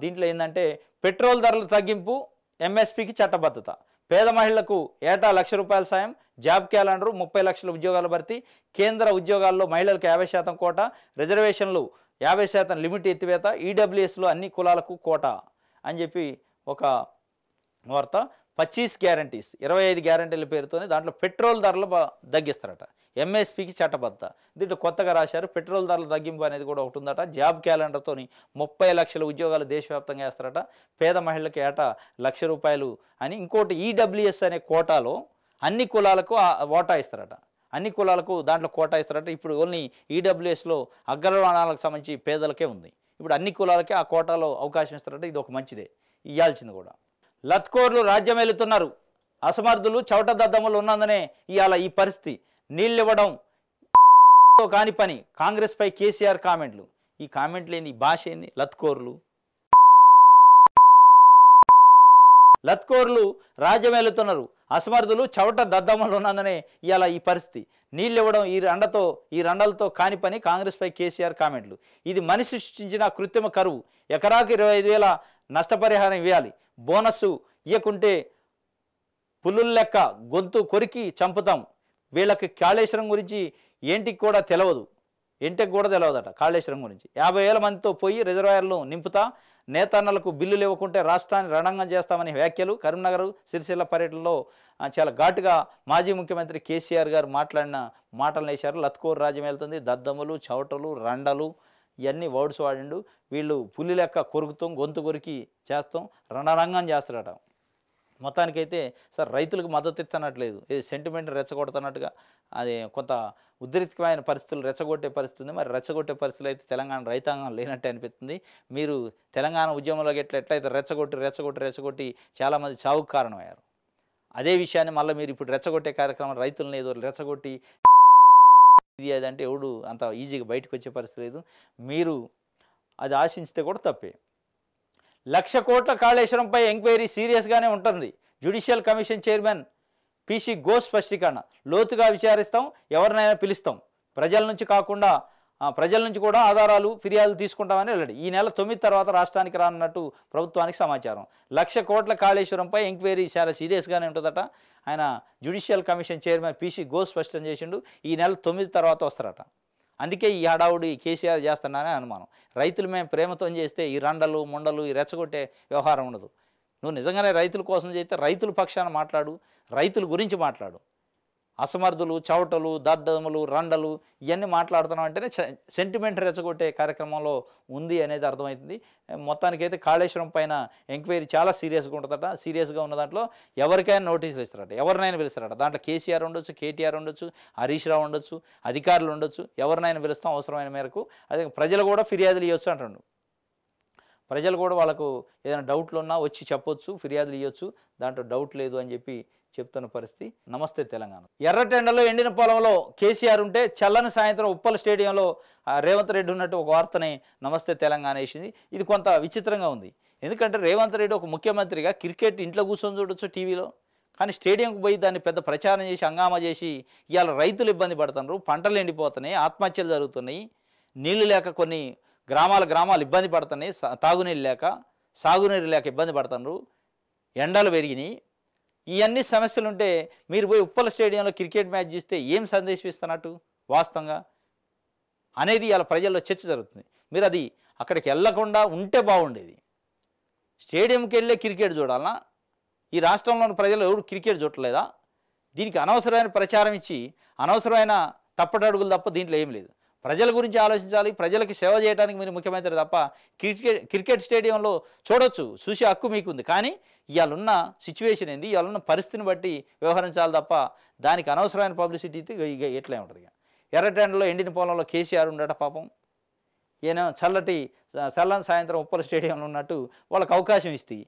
దీంట్లో ఏంటంటే పెట్రోల్ ధరల తగ్గింపు, ఎంఎస్పీకి చట్టబద్ధత, పేద మహిళలకు ఏటా ₹1,00,000 సాయం, జాబ్ క్యాలెండరు, 30 లక్షల ఉద్యోగాల భర్తీ, కేంద్ర ఉద్యోగాల్లో మహిళలకు 50% కోట, రిజర్వేషన్లు 50% లిమిట్ ఎత్తివేత, ఈడబ్ల్యూఎస్లో అన్ని కులాలకు కోట అని చెప్పి ఒక వార్త. 25 గ్యారంటీస్, 25 గ్యారంటీల పేరుతోనే దాంట్లో పెట్రోల్ ధరలు తగ్గిస్తారట. ఎంఎస్పీకి చట్టబద్ధత. దీంట్లో కొత్తగా రాశారు పెట్రోల్ ధరల తగ్గింపు అనేది కూడా ఒకటి ఉందట. జాబ్ క్యాలెండర్తో 30 లక్షల ఉద్యోగాలు దేశవ్యాప్తంగా వేస్తారట. పేద మహిళలకు ఏటా ₹1,00,000 అని. ఇంకోటి ఈడబ్ల్యూఎస్ అనే కోటాలో అన్ని కులాలకు ఓటా ఇస్తారట. అన్ని కులాలకు దాంట్లో కోటా ఇస్తారట. ఇప్పుడు ఓన్లీ ఈడబ్ల్యూఎస్లో అగ్రవర్ణాలకు సంబంధించి పేదలకే ఉంది. ఇప్పుడు అన్ని కులాలకే ఆ కోటాలో అవకాశం ఇస్తారట. ఇది ఒక మంచిదే, ఇవ్వాల్సింది కూడా. లత్కోర్లు రాజ్యం వెళుతున్నారు. అసమర్థులు, చవట దద్దములు ఉన్నందునే ఇవాళ ఈ పరిస్థితి. నీళ్ళివ్వడం కాని పని. కాంగ్రెస్పై కేసీఆర్ కామెంట్లు. ఈ కామెంట్లు ఏంది, ఈ భాష ఏంది? లత్కోర్లు రాజ్యం వెళుతున్నారు. అసమర్థులు, చవట దద్దములు ఉన్నందునే ఇవాళ ఈ పరిస్థితి. నీళ్ళివ్వడం ఈ రండలతో కాని పని. కాంగ్రెస్పై కేసీఆర్ కామెంట్లు. ఇది మనిషి సృష్టించిన కృత్రిమ కరువు. ఎకరాకి 25,000 నష్టపరిహారం ఇవ్వాలి. బోనస్సు ఇవ్వకుంటే పుల్లుల లెక్క గొంతు కొరికి చంపుతాం. వీళ్ళకి కాళేశ్వరం గురించి ఏంటికి కూడా తెలియదట. కాళేశ్వరం గురించి 50,000 మందితో పోయి రిజర్వాయర్లు నింపుతా, నేతన్నలకు బిల్లులు ఇవ్వకుంటే రాష్ట్రాన్ని రణంగం చేస్తామని వ్యాఖ్యలు. కరీంనగర్, సిరిసిల్ల పర్యటనలో చాలా ఘాటుగా మాజీ ముఖ్యమంత్రి కేసీఆర్ గారు మాట్లాడిన మాటలు వేశారు. లత్కోర్ రాజ్యం వెళ్తుంది, దద్దములు, చవటలు, రండలు ఇవన్నీ వర్డ్స్ వాడిండు. వీళ్ళు పులి లెక్క కొరుకుతాం, గొంతు కొరికి చేస్తాం, రణరంగం చేస్తారట. మొత్తానికైతే సార్ రైతులకు మద్దతు ఇస్తున్నట్లేదు, ఇది సెంటిమెంట్ రెచ్చగొడుతున్నట్టుగా అది కొంత ఉద్రిక్తమైన పరిస్థితులు రెచ్చగొట్టే పరిస్థితి. మరి రెచ్చగొట్టే పరిస్థితులు అయితే తెలంగాణ రైతాంగం లేనట్టే అనిపిస్తుంది. మీరు తెలంగాణ ఉద్యమంలోకి ఎట్లయితే రెచ్చగొట్టి చాలామంది చావుకు కారణమయ్యారు. అదే విషయాన్ని మళ్ళీ మీరు ఇప్పుడు రెచ్చగొట్టే కార్యక్రమం రైతులను ఏదో రెచ్చగొట్టి ఇది అదంటే ఎవడు అంత ఈజీగా బయటకు వచ్చే పరిస్థితి లేదు. మీరు అది ఆశించితే కూడా తప్పే. 1,00,000 కోట్ల కాళేశ్వరంపై ఎంక్వైరీ సీరియస్గానే ఉంటుంది. Judicial commission chairman PC Ghosh స్పష్టీకరణ. లోతుగా విచారిస్తాం, ఎవరినైనా పిలుస్తాం, ప్రజల నుంచి కూడా ఆధారాలు ఫిర్యాదులు తీసుకుంటామని వెల్లడి. ఈ నెల 9 తర్వాత రాష్ట్రానికి రానున్నట్టు ప్రభుత్వానికి సమాచారం. 1,00,000 కోట్ల కాళేశ్వరంపై ఎంక్వైరీ చాలా సీరియస్గానే ఉంటుందట. ఆయన judicial commission chairman PC Ghosh స్పష్టం చేసిండు, ఈ నెల 9 తర్వాత వస్తారట. అందుకే ఈ హడావుడి కేసీఆర్ చేస్తున్నారనే అనుమానం. రైతులు మేము ప్రేమతో చేస్తే ఈ రండలు ముండలు ఈ రెచ్చగొట్టే వ్యవహారం ఉండదు. నువ్వు నిజంగానే రైతుల కోసం చేస్తే రైతుల పక్షాన మాట్లాడు, రైతుల గురించి మాట్లాడు. అసమర్థులు, చవటలు, దద్దములు, రండలు ఇవన్నీ మాట్లాడుతున్నాం అంటేనే సెంటిమెంట్ రెచ్చగొట్టే కార్యక్రమంలో ఉంది అనేది అర్థమవుతుంది. మొత్తానికైతే కాళేశ్వరం పైన ఎంక్వైరీ చాలా సీరియస్గా ఉంటుందట. సీరియస్గా ఉన్న దాంట్లో ఎవరికైనా నోటీసులు ఇస్తారట, ఎవరినైనా పిలుస్తారట. దాంట్లో కేసీఆర్ ఉండొచ్చు, కేటీఆర్ ఉండొచ్చు, హరీష్ రావు ఉండొచ్చు, అధికారులు ఉండొచ్చు, ఎవరినైనా పిలుస్తాం అవసరమైన మేరకు. అదే ప్రజలు కూడా ఫిర్యాదులు ఇవ్వచ్చు అంటుండు. ప్రజలు కూడా వాళ్ళకు ఏదైనా డౌట్లు ఉన్నా వచ్చి చెప్పొచ్చు, ఫిర్యాదులు ఇవ్వచ్చు, దాంట్లో డౌట్ లేదు అని చెప్పి చెప్తున్న పరిస్థితి. నమస్తే తెలంగాణ. ఎర్రటెండలో ఎండిన పొలంలో కేసీఆర్ ఉంటే చల్లని సాయంత్రం ఉప్పల్ స్టేడియంలో రేవంత్ రెడ్డి ఉన్నట్టు ఒక వార్తని నమస్తే తెలంగాణ వేసింది. ఇది కొంత విచిత్రంగా ఉంది. ఎందుకంటే రేవంత్ రెడ్డి ఒక ముఖ్యమంత్రిగా క్రికెట్ ఇంట్లో కూర్చొని చూడొచ్చు టీవీలో, కానీ స్టేడియంకి పోయి దాన్ని పెద్ద ప్రచారం చేసి హంగామా చేసి ఇవాళ రైతులు ఇబ్బంది పడుతున్నారు, పంటలు ఎండిపోతున్నాయి, ఆత్మహత్యలు జరుగుతున్నాయి, నీళ్లు లేక కొన్ని గ్రామాలు ఇబ్బంది పడుతున్నాయి, తాగునీళ్ళు లేక సాగునీరు లేక ఇబ్బంది పడుతున్నారు, ఎండలు పెరిగినాయి. ఇవన్నీ సమస్యలు ఉంటే మీరు పోయి ఉప్పల స్టేడియంలో క్రికెట్ మ్యాచ్ చూస్తే ఏం సందేశం ఇస్తున్నట్టు వాస్తవంగా అనేది ఇలా ప్రజల్లో చర్చ జరుగుతుంది. మీరు అది అక్కడికి వెళ్ళకుండా ఉంటే బాగుండేది. స్టేడియంకి వెళ్ళే క్రికెట్ చూడాలన్నా? ఈ రాష్ట్రంలోని ప్రజలు ఎవరు క్రికెట్ చూడలేదా? దీనికి అనవసరమైన ప్రచారం ఇచ్చి అనవసరమైన తప్పటడుగులు తప్ప దీంట్లో ఏం లేదు. ప్రజల గురించి ఆలోచించాలి, ప్రజలకు సేవ చేయడానికి మీరు ముఖ్యమంత్రి తప్ప క్రికెట్ స్టేడియంలో చూడొచ్చు, చూసే హక్కు మీకుంది. కానీ ఇవాళున్న సిచ్యువేషన్ ఏంది, ఇవాళున్న పరిస్థితిని బట్టి వ్యవహరించాలి తప్ప దానికి అనవసరమైన పబ్లిసిటీ ఇక ఎట్లే ఉంటుంది. ఎర్రటెండలో ఎండిన పొలంలో కేసీఆర్ ఉండట పాపం. ఈయన చల్లని సాయంత్రం ఉప్పల స్టేడియంలో ఉన్నట్టు వాళ్ళకి అవకాశం ఇస్తే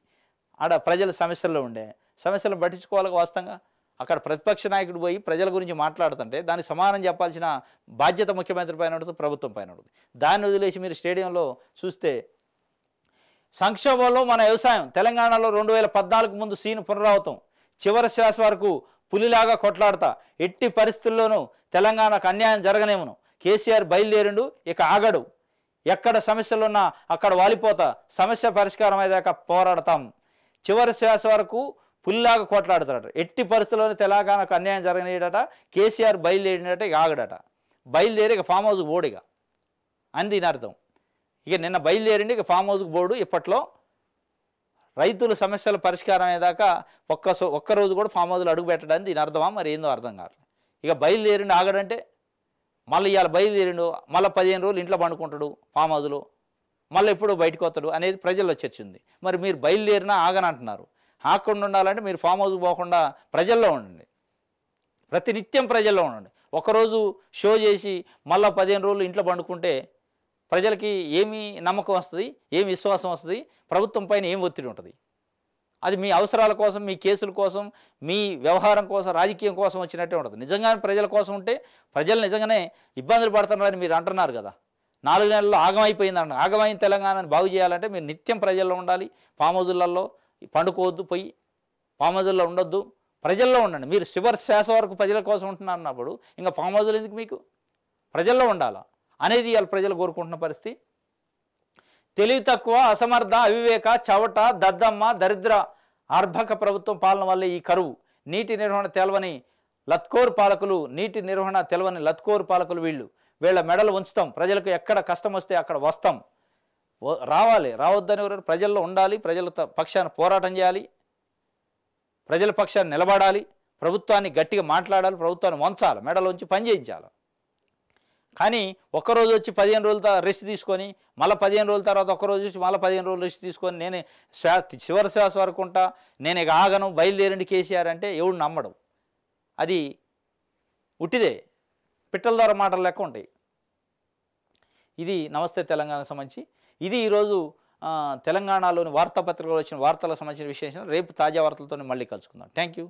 ఆడ ప్రజల సమస్యల్లో ఉండే సమస్యలను పట్టించుకోవాలి. వాస్తవంగా అక్కడ ప్రతిపక్ష నాయకుడు పోయి ప్రజల గురించి మాట్లాడుతుంటే దానికి సమానం చెప్పాల్సిన బాధ్యత ముఖ్యమంత్రి పైన ఉంటుంది, ప్రభుత్వం పైన ఉంటుంది. దాన్ని వదిలేసి మీరు స్టేడియంలో చూస్తే సంక్షోభంలో మన వ్యవసాయం తెలంగాణలో 2014 ముందు సీను పునరావృతం. చివరి శ్వాస వరకు పులిలాగా కొట్లాడతా, ఎట్టి పరిస్థితుల్లోనూ తెలంగాణకు అన్యాయం జరగనేమను. కేసీఆర్ బయలుదేరిండు, ఇక ఆగడు. ఎక్కడ సమస్యలున్నా అక్కడ వాలిపోతా, సమస్య పరిష్కారం అయ్యాక పోరాడతాం. చివరి శ్వాస వరకు పుల్లాగా కొట్లాడుతాడట. ఎట్టి పరిస్థితుల్లోనే తెలంగాణకు అన్యాయం జరగనేడట. కేసీఆర్ బయలుదేరినట, ఇక ఆగడట. బయలుదేరి ఇక ఫామ్ హౌస్కి బోడిగా అని దీని అర్థం. ఇక నిన్న బయలుదేరిండి, ఇక ఫామ్ హౌస్కి బోర్డు. ఇప్పట్లో రైతుల సమస్యల పరిష్కారం అయ్యేదాకా ఒక్కరోజు కూడా ఫామ్ హౌస్లో అడుగు పెట్టడానికి దీని అర్థమా మరి ఏందో అర్థం కావట్లేదు. ఇక బయలుదేరిండి ఆగడంటే మళ్ళీ ఇవాళ బయలుదేరిండు, మళ్ళీ 15 రోజులు ఇంట్లో పండుకుంటాడు ఫామ్ హౌస్లో, మళ్ళీ ఎప్పుడూ బయటకు వస్తాడు అనేది ప్రజల్లో చర్చ ఉంది. మరి మీరు బయలుదేరినా ఆగనంటున్నారు. ఆకుండా ఉండాలంటే మీరు ఫామ్ హౌస్కి పోకుండా ప్రజల్లో ఉండండి, ప్రతినిత్యం ప్రజల్లో ఉండండి. ఒకరోజు షో చేసి మళ్ళీ 15 రోజులు ఇంట్లో పండుకుంటే ప్రజలకి ఏమి నమ్మకం వస్తుంది, ఏమి విశ్వాసం వస్తుంది, ప్రభుత్వం పైన ఏం ఒత్తిడి ఉంటుంది? అది మీ అవసరాల కోసం, మీ కేసుల కోసం, మీ వ్యవహారం కోసం, రాజకీయం కోసం వచ్చినట్టే ఉంటుంది. నిజంగానే ప్రజల కోసం ఉంటే ప్రజలు నిజంగానే ఇబ్బందులు పడుతున్నారని మీరు అంటున్నారు కదా. 4 నెలల్లో ఆగమైపోయిందంట. ఆగమైన తెలంగాణను బాగు చేయాలంటే మీరు నిత్యం ప్రజల్లో ఉండాలి. ఫామ్ హౌజులలో పండుకోవద్దు, పోయి ఫామ్ హౌజుల్లో ఉండొద్దు, ప్రజల్లో ఉండండి. మీరు చివరి శ్వాస వరకు ప్రజల కోసం ఉంటున్నారు అన్నప్పుడు ఇంకా ఫామ్ హౌజులు ఎందుకు? మీకు ప్రజల్లో ఉండాలా అనేది ఇవాళ ప్రజలు కోరుకుంటున్న పరిస్థితి. తెలివి తక్కువ, అసమర్థ, అవివేక, చవట, దద్దమ్మ, దరిద్ర అర్భక ప్రభుత్వం పాలన వల్లే ఈ కరువు. నీటి నిర్వహణ తెలవని లత్కోర్ పాలకులు వీళ్ళ మెడలు ఉంచుతాం. ప్రజలకు ఎక్కడ కష్టం వస్తే అక్కడ వస్తాం. రావద్దని ఎవరు? ప్రజల్లో ఉండాలి, ప్రజల పక్షాన పోరాటం చేయాలి, ప్రజల పక్షాన్ని నిలబడాలి, ప్రభుత్వాన్ని గట్టిగా మాట్లాడాలి, ప్రభుత్వాన్ని వంచాలి, మెడలోంచి పని చేయించాలి. కానీ ఒక్కరోజు వచ్చి 15 రోజుల రెస్ట్ తీసుకొని మళ్ళీ 15 రోజుల తర్వాత ఒక్కరోజు వచ్చి మళ్ళీ 15 రోజులు రెస్ట్ తీసుకొని నేనే చివరి శ్వాస వరకు ఉంటా, నేను ఇక ఆగను, బయలుదేరండి కేసీఆర్ అంటే ఎవడు నమ్మడం. అది ఉట్టిదే, పిట్టల ద్వారా మాటలు లెక్క ఉంటాయి. ఇది నమస్తే తెలంగాణకు సంబంధించి. ఇది ఈరోజు తెలంగాణలోని వార్తాపత్రికలో వచ్చిన వార్తలకు సంబంధించిన విశేషం. రేపు తాజా వార్తలతో మళ్ళీ కలుసుకుందాం. Thank you.